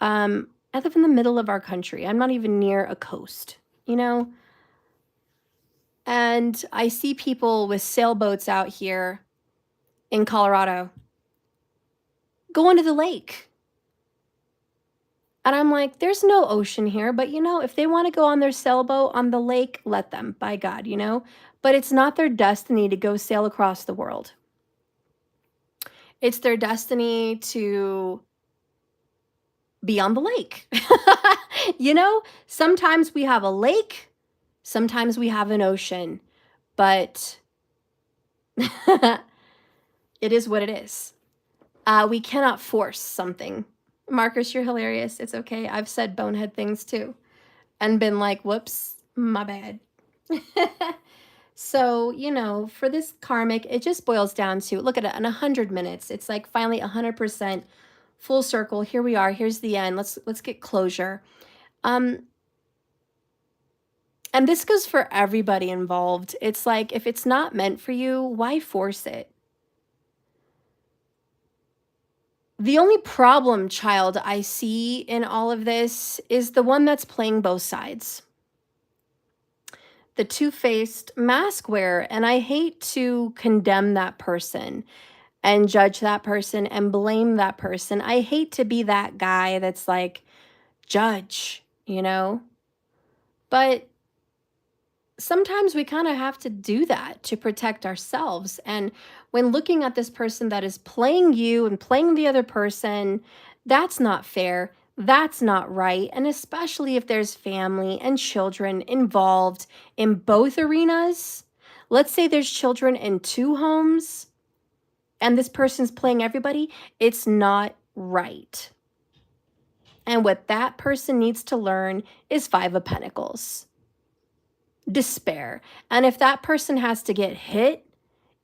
I live in the middle of our country. I'm not even near a coast, you know, and I see people with sailboats out here in Colorado going to the lake. And I'm like, there's no ocean here, but you know, if they want to go on their sailboat on the lake, let them, by God, you know? But it's not their destiny to go sail across the world. It's their destiny to be on the lake. You know, sometimes we have a lake, sometimes we have an ocean, but it is what it is. We cannot force something. Marcus, you're hilarious. It's okay. I've said bonehead things too and been like, whoops, my bad. So, you know, for this karmic, it just boils down to, look at it, in 100 minutes. It's like finally 100% full circle. Here we are. Here's the end. Let's get closure. And this goes for everybody involved. It's like, if it's not meant for you, why force it? The only problem, child, I see in all of this is the one that's playing both sides. The two-faced mask wearer. And I hate to condemn that person and judge that person and blame that person. I hate to be that guy that's like, judge, you know? But sometimes we kind of have to do that to protect ourselves. And when looking at this person that is playing you and playing the other person, that's not fair. That's not right. And especially if there's family and children involved in both arenas. Let's say there's children in two homes and this person's playing everybody, it's not right. And what that person needs to learn is Five of Pentacles. Despair. And if that person has to get hit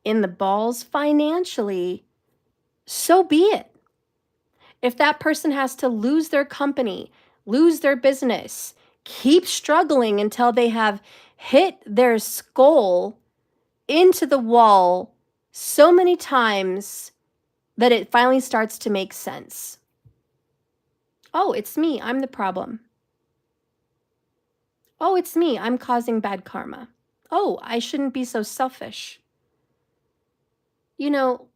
in the balls financially, so be it. If that person has to lose their company, lose their business, keep struggling until they have hit their skull into the wall so many times that it finally starts to make sense. Oh, it's me. I'm the problem. Oh, it's me. I'm causing bad karma. Oh, I shouldn't be so selfish. You know,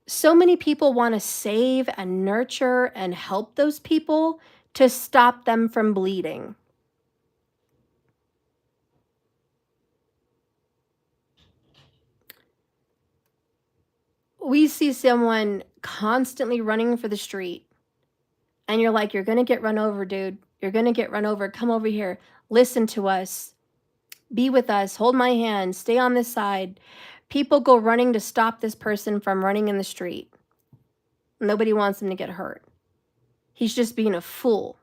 so many people want to save and nurture and help those people to stop them from bleeding. We see someone constantly running for the street, and you're like, you're going to get run over, dude. You're going to get run over. Come over here. Listen to us. Be with us. Hold my hand. Stay on this side. People go running to stop this person from running in the street. Nobody wants him to get hurt. He's just being a fool.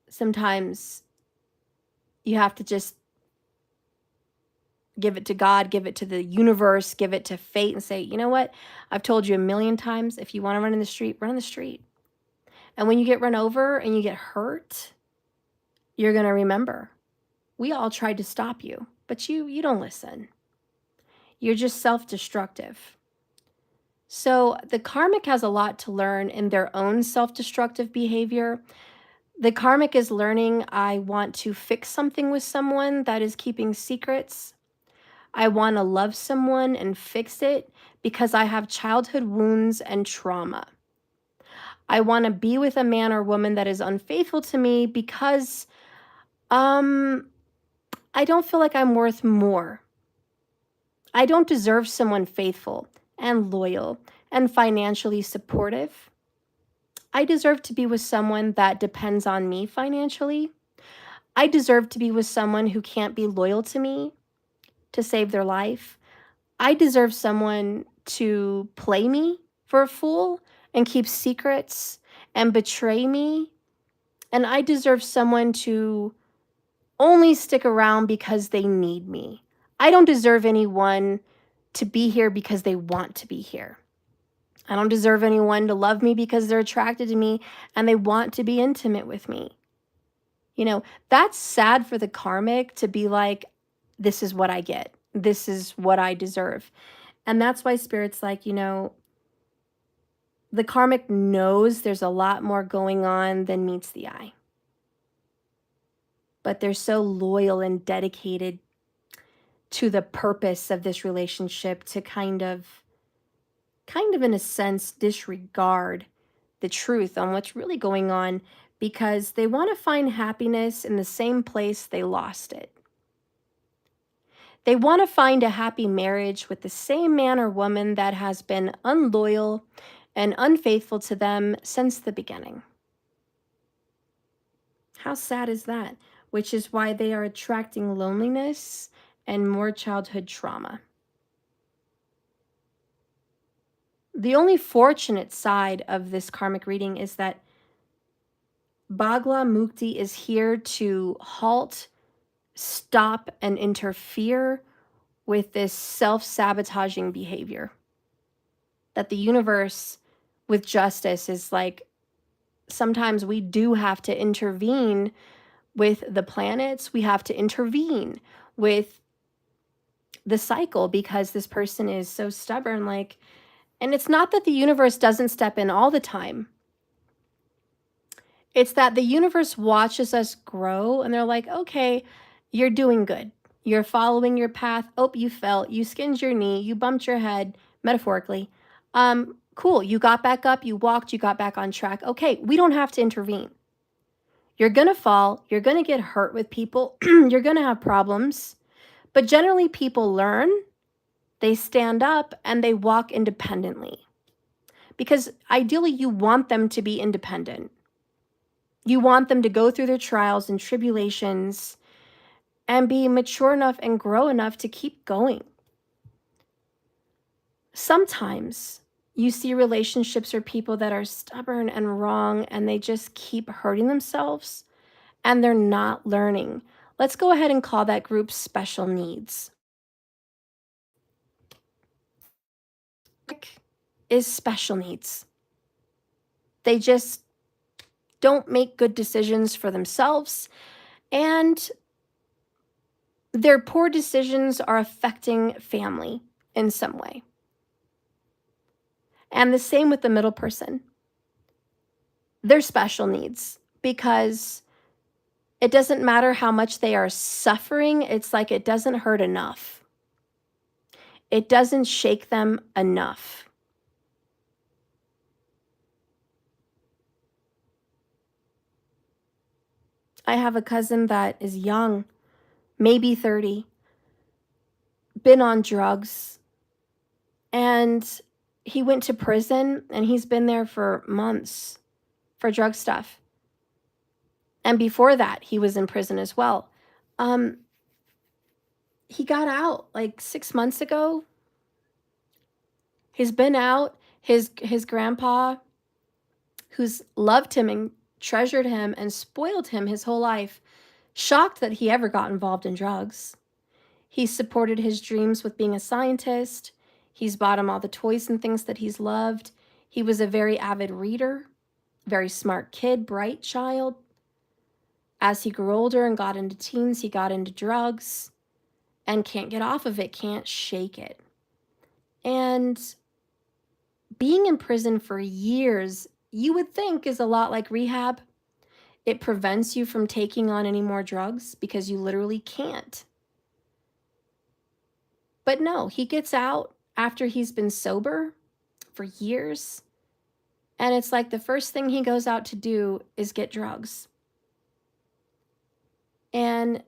Sometimes you have to just give it to God, give it to the universe, give it to fate and say, you know what? I've told you a million times, if you want to run in the street, run in the street. And when you get run over and you get hurt, you're going to remember, we all tried to stop you, but you don't listen. You're just self-destructive. So the karmic has a lot to learn in their own self-destructive behavior. The karmic is learning, I want to fix something with someone that is keeping secrets. I want to love someone and fix it because I have childhood wounds and trauma. I want to be with a man or woman that is unfaithful to me because I don't feel like I'm worth more. I don't deserve someone faithful and loyal and financially supportive. I deserve to be with someone that depends on me financially. I deserve to be with someone who can't be loyal to me to save their life. I deserve someone to play me for a fool and keep secrets and betray me. And I deserve someone to only stick around because they need me. I don't deserve anyone to be here because they want to be here. I don't deserve anyone to love me because they're attracted to me and they want to be intimate with me. You know, that's sad for the karmic to be like, this is what I get. This is what I deserve. And that's why Spirit's like, you know, the karmic knows there's a lot more going on than meets the eye. But they're so loyal and dedicated to the purpose of this relationship to kind of kind of in a sense disregard the truth on what's really going on because they want to find happiness in the same place they lost it. They want to find a happy marriage with the same man or woman that has been unloyal and unfaithful to them since the beginning. How sad is that? Which is why they are attracting loneliness and more childhood trauma. The only fortunate side of this karmic reading is that Bhagla Mukti is here to halt, stop, and interfere with this self-sabotaging behavior. That the universe with justice is like, sometimes we do have to intervene with the planets. We have to intervene with the cycle because this person is so stubborn. Like, and it's not that the universe doesn't step in all the time. It's that the universe watches us grow and they're like, okay, you're doing good. You're following your path. Oh, you fell. You skinned your knee. You bumped your head, metaphorically. Cool. You got back up. You walked. You got back on track. Okay, we don't have to intervene. You're going to fall. You're going to get hurt with people. You're going to have problems. But generally, people learn, they stand up, and they walk independently. Because ideally, you want them to be independent. You want them to go through their trials and tribulations and be mature enough and grow enough to keep going. Sometimes you see relationships or people that are stubborn and wrong and they just keep hurting themselves and they're not learning. Let's go ahead and call that group special needs. Is special needs. They just don't make good decisions for themselves, and their poor decisions are affecting family in some way. And the same with the middle person. They're special needs because it doesn't matter how much they are suffering. It's like it doesn't hurt enough. It doesn't shake them enough. I have a cousin that is young, maybe 30, been on drugs, and he went to prison and he's been there for months for drug stuff. And before that, he was in prison as well. He got out like 6 months ago. He's been out. His grandpa, who's loved him and treasured him and spoiled him his whole life, shocked that he ever got involved in drugs. He supported his dreams with being a scientist. He's bought him all the toys and things that he's loved. He was a very avid reader, very smart kid, bright child. As he grew older and got into teens, he got into drugs and can't get off of it, can't shake it. And being in prison for years, you would think, is a lot like rehab. It prevents you from taking on any more drugs because you literally can't. But no, he gets out after he's been sober for years. And it's like the first thing he goes out to do is get drugs. And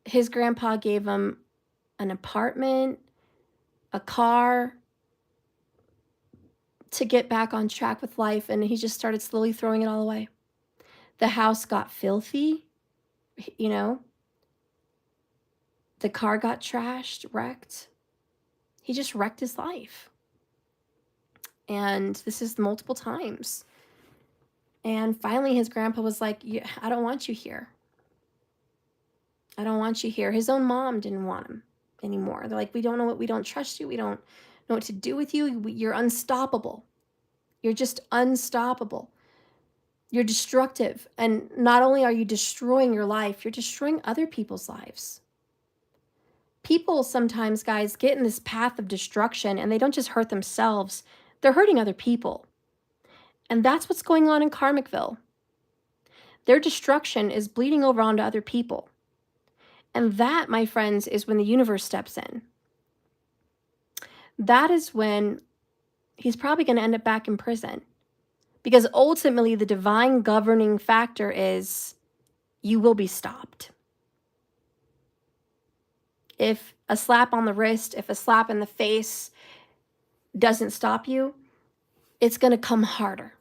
his grandpa gave him an apartment, a car, to get back on track with life, and he just started slowly throwing it all away. The house got filthy, you know. The car got trashed, wrecked. He just wrecked his life. And this is multiple times. And finally his grandpa was like, I don't want you here. I don't want you here. His own mom didn't want him anymore. They're like, we don't trust you. We don't know what to do with you. You're unstoppable. You're just unstoppable. You're destructive. And not only are you destroying your life, you're destroying other people's lives. People sometimes, guys, get in this path of destruction and they don't just hurt themselves, they're hurting other people. And that's what's going on in Karmicville. Their destruction is bleeding over onto other people. And that, my friends, is when the universe steps in. That is when he's probably going to end up back in prison. Because ultimately, the divine governing factor is you will be stopped. If a slap on the wrist, if a slap in the face doesn't stop you, it's going to come harder.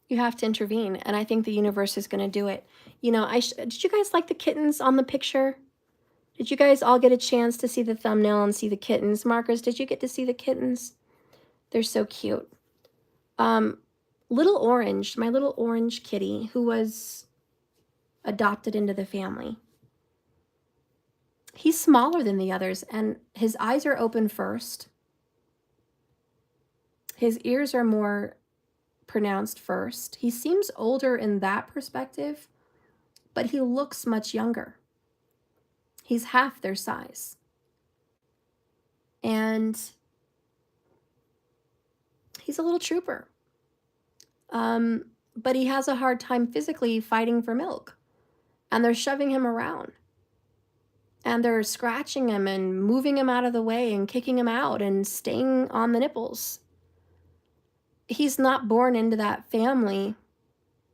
You have to intervene, and I think the universe is going to do it. You know, did you guys like the kittens on the picture? Did you guys all get a chance to see the thumbnail and see the kittens? Marcus, did you get to see the kittens? They're so cute. Little Orange, my little orange kitty, who was adopted into the family. He's smaller than the others, and his eyes are open first. His ears are more pronounced first. He seems older in that perspective, but he looks much younger. He's half their size. And he's a little trooper. But he has a hard time physically fighting for milk. And they're shoving him around. And they're scratching him and moving him out of the way and kicking him out and staying on the nipples. He's not born into that family.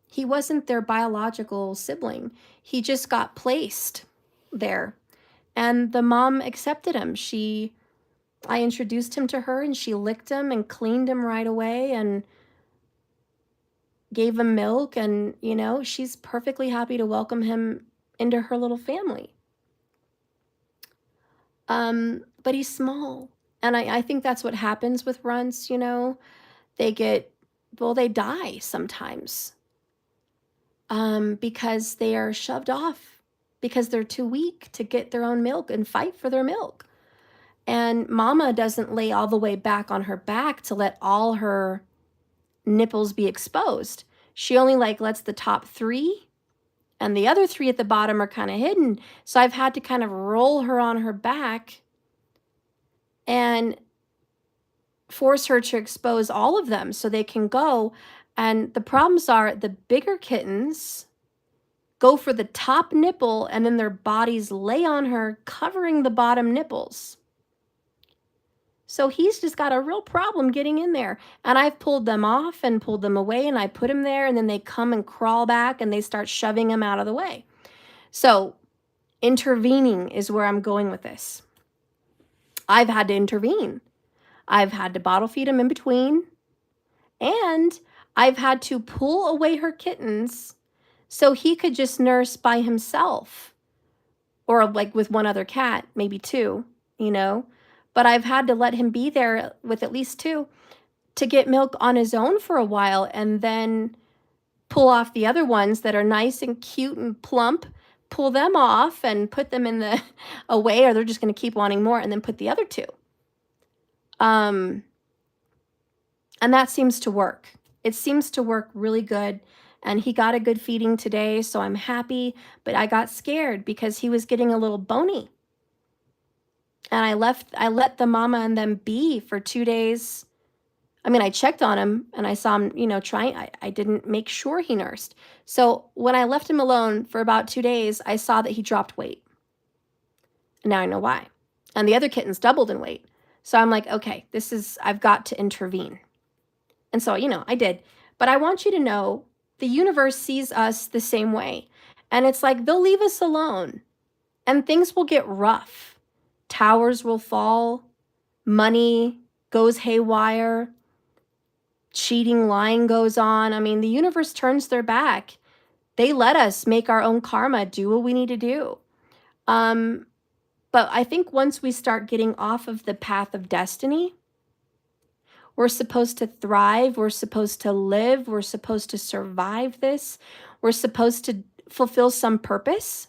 He wasn't their biological sibling. He just got placed there. And the mom accepted him. I introduced him to her, and she licked him and cleaned him right away and gave him milk. And, you know, she's perfectly happy to welcome him into her little family. But he's small. And I think that's what happens with runts, you know. They die sometimes. Because they are shoved off, because they're too weak to get their own milk and fight for their milk. And mama doesn't lay all the way back on her back to let all her nipples be exposed. She only lets the top 3, and the other 3 at the bottom are kind of hidden. So I've had to kind of roll her on her back and force her to expose all of them so they can go. And the problems are the bigger kittens go for the top nipple, and then their bodies lay on her, covering the bottom nipples. So he's just got a real problem getting in there. And I've pulled them off and pulled them away, and I put him there, and then they come and crawl back, and they start shoving him out of the way. So intervening is where I'm going with this. I've had to intervene. I've had to bottle feed him in between, and I've had to pull away her kittens so he could just nurse by himself, or with one other cat, maybe 2, you know. But I've had to let him be there with at least 2 to get milk on his own for a while, and then pull off the other ones that are nice and cute and plump, pull them off and put them in the away, or they're just going to keep wanting more, and then put the other 2. And that seems to work. It seems to work really good. And he got a good feeding today, so I'm happy. But I got scared because he was getting a little bony. And I let the mama and them be for 2 days. I mean, I checked on him and I saw him, you know, trying. I didn't make sure he nursed. So when I left him alone for about 2 days, I saw that he dropped weight. And now I know why. And the other kittens doubled in weight. So I'm like, okay, I've got to intervene. And so, you know, I did. But I want you to know the universe sees us the same way. And it's like they'll leave us alone and things will get rough. Towers will fall. Money goes haywire. Cheating, lying goes on. I mean, the universe turns their back. They let us make our own karma, do what we need to do. But I think once we start getting off of the path of destiny, we're supposed to thrive. We're supposed to live. We're supposed to survive this. We're supposed to fulfill some purpose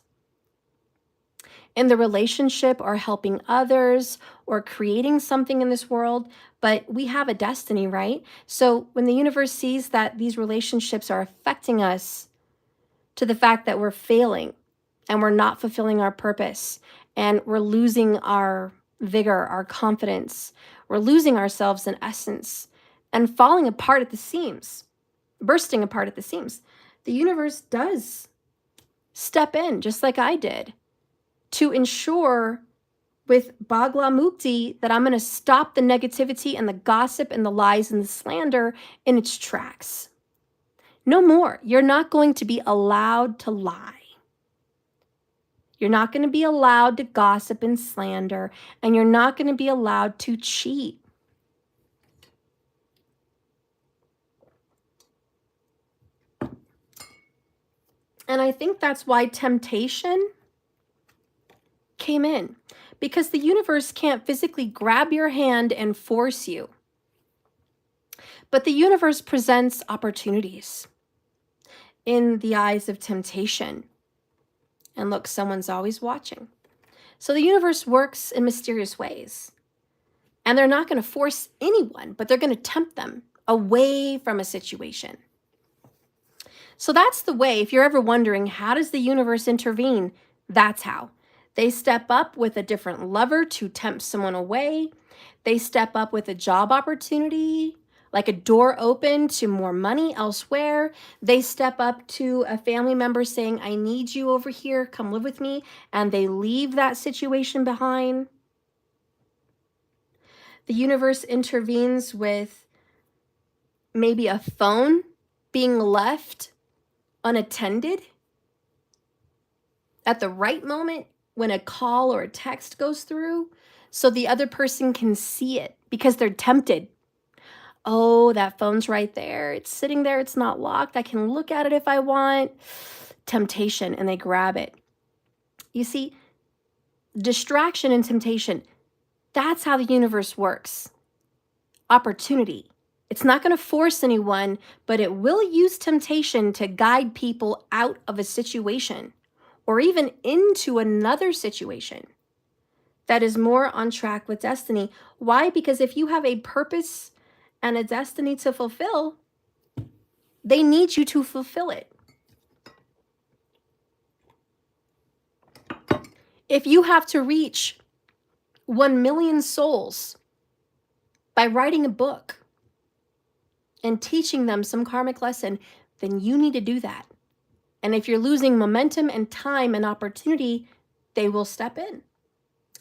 in the relationship, or helping others, or creating something in this world. But we have a destiny, right? So when the universe sees that these relationships are affecting us to the fact that we're failing and we're not fulfilling our purpose, and we're losing our vigor, our confidence, we're losing ourselves in essence and falling apart at the seams. bursting apart at the seams. The universe does step in, just like I did, to ensure with Bagla Mukti that I'm going to stop the negativity and the gossip and the lies and the slander in its tracks. No more. You're not going to be allowed to lie. You're not going to be allowed to gossip and slander, and you're not going to be allowed to cheat. And I think that's why temptation came in, because the universe can't physically grab your hand and force you. But the universe presents opportunities in the eyes of temptation. And look, someone's always watching. So the universe works in mysterious ways. And they're not going to force anyone, but they're going to tempt them away from a situation. So that's the way. If you're ever wondering, how does the universe intervene? That's how. They step up with a different lover to tempt someone away. They step up with a job opportunity, like a door open to more money elsewhere. They step up to a family member saying, I need you over here, come live with me. And they leave that situation behind. The universe intervenes with maybe a phone being left unattended at the right moment when a call or a text goes through, so the other person can see it because they're tempted. Oh, that phone's right there. It's sitting there. It's not locked. I can look at it if I want. Temptation, and they grab it. You see, distraction and temptation, that's how the universe works. Opportunity. It's not going to force anyone, but it will use temptation to guide people out of a situation or even into another situation that is more on track with destiny. Why? Because if you have a purpose and a destiny to fulfill, they need you to fulfill it. If you have to reach 1 million souls by writing a book and teaching them some karmic lesson, then you need to do that. And if you're losing momentum and time and opportunity, they will step in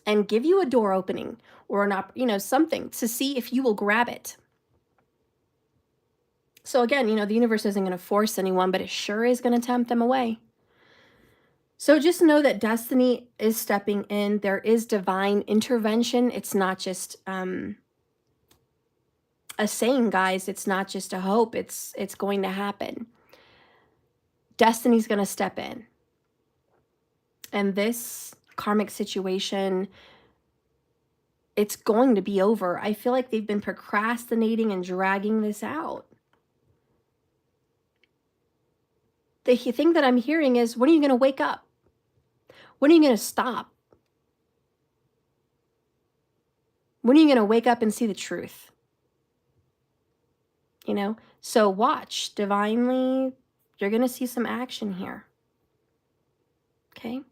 and give you a door opening or something to see if you will grab it. So again, the universe isn't going to force anyone, but it sure is going to tempt them away. So just know that destiny is stepping in. There is divine intervention. It's not just a saying, guys. It's not just a hope. It's going to happen. Destiny's going to step in. And this karmic situation, it's going to be over. I feel like they've been procrastinating and dragging this out. The thing that I'm hearing is, when are you going to wake up? When are you going to stop? When are you going to wake up and see the truth? So watch divinely. You're going to see some action here. Okay?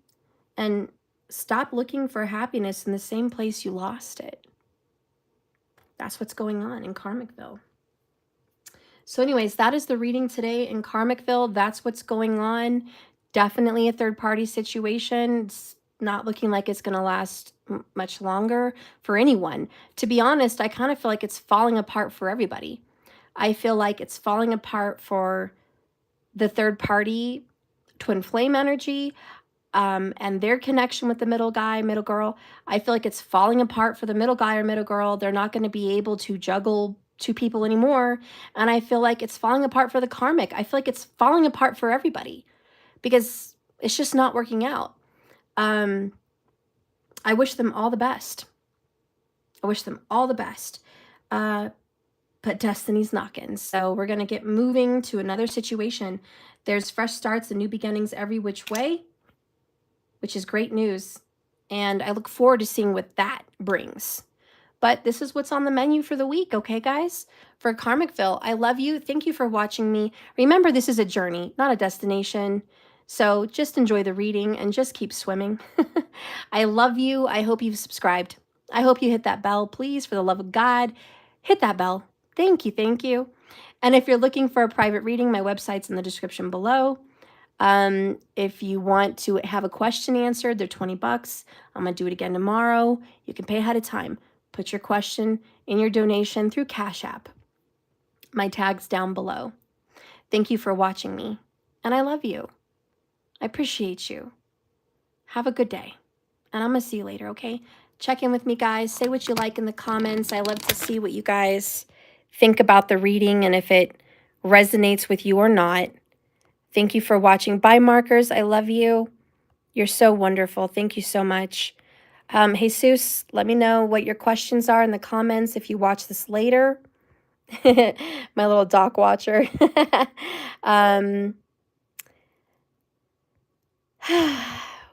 And stop looking for happiness in the same place you lost it. That's what's going on in Karmicville. So anyways, that is the reading today in Karmicville. That's what's going on. Definitely a third-party situation. It's not looking like it's going to last much longer for anyone. To be honest, I kind of feel like it's falling apart for everybody. I feel like it's falling apart for the third party twin flame energy and their connection with the middle guy, middle girl. I feel like it's falling apart for the middle guy or middle girl. They're not going to be able to juggle two people anymore. And I feel like it's falling apart for the karmic. I feel like it's falling apart for everybody because it's just not working out. I wish them all the best. I wish them all the best. But destiny's knocking. So we're going to get moving to another situation. There's fresh starts and new beginnings every which way, which is great news. And I look forward to seeing what that brings. But this is what's on the menu for the week, okay, guys? For Karmicville, I love you. Thank you for watching me. Remember, this is a journey, not a destination. So just enjoy the reading and just keep swimming. I love you. I hope you've subscribed. I hope you hit that bell, please, for the love of God. Hit that bell. Thank you, thank you. And if you're looking for a private reading, my website's in the description below. If you want to have a question answered, they're 20 bucks. I'm going to do it again tomorrow. You can pay ahead of time. Put your question in your donation through Cash App. My tag's down below. Thank you for watching me. And I love you. I appreciate you. Have a good day. And I'm going to see you later, okay? Check in with me, guys. Say what you like in the comments. I love to see what you guys think about the reading and if it resonates with you or not. Thank you for watching. Bye, markers. I love you. You're so wonderful. Thank you so much. Jesus, let me know what your questions are in the comments if you watch this later. My little doc watcher.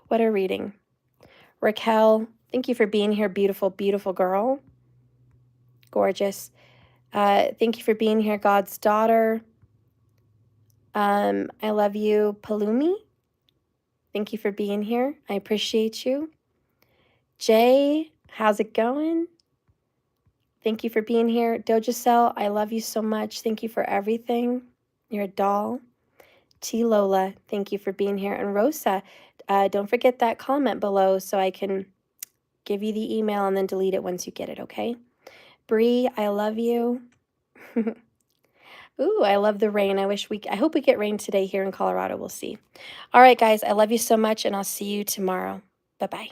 What a reading. Raquel, thank you for being here. Beautiful, beautiful girl. Gorgeous. Thank you for being here, God's daughter. I love you, Palumi. Thank you for being here. I appreciate you. Jay, how's it going? Thank you for being here. Dojacel, I love you so much. Thank you for everything. You're a doll. T. Lola, thank you for being here. And Rosa, don't forget that comment below so I can give you the email and then delete it once you get it, okay? Bree, I love you. Ooh, I love the rain. I hope we get rain today here in Colorado. We'll see. All right, guys, I love you so much, and I'll see you tomorrow. Bye-bye.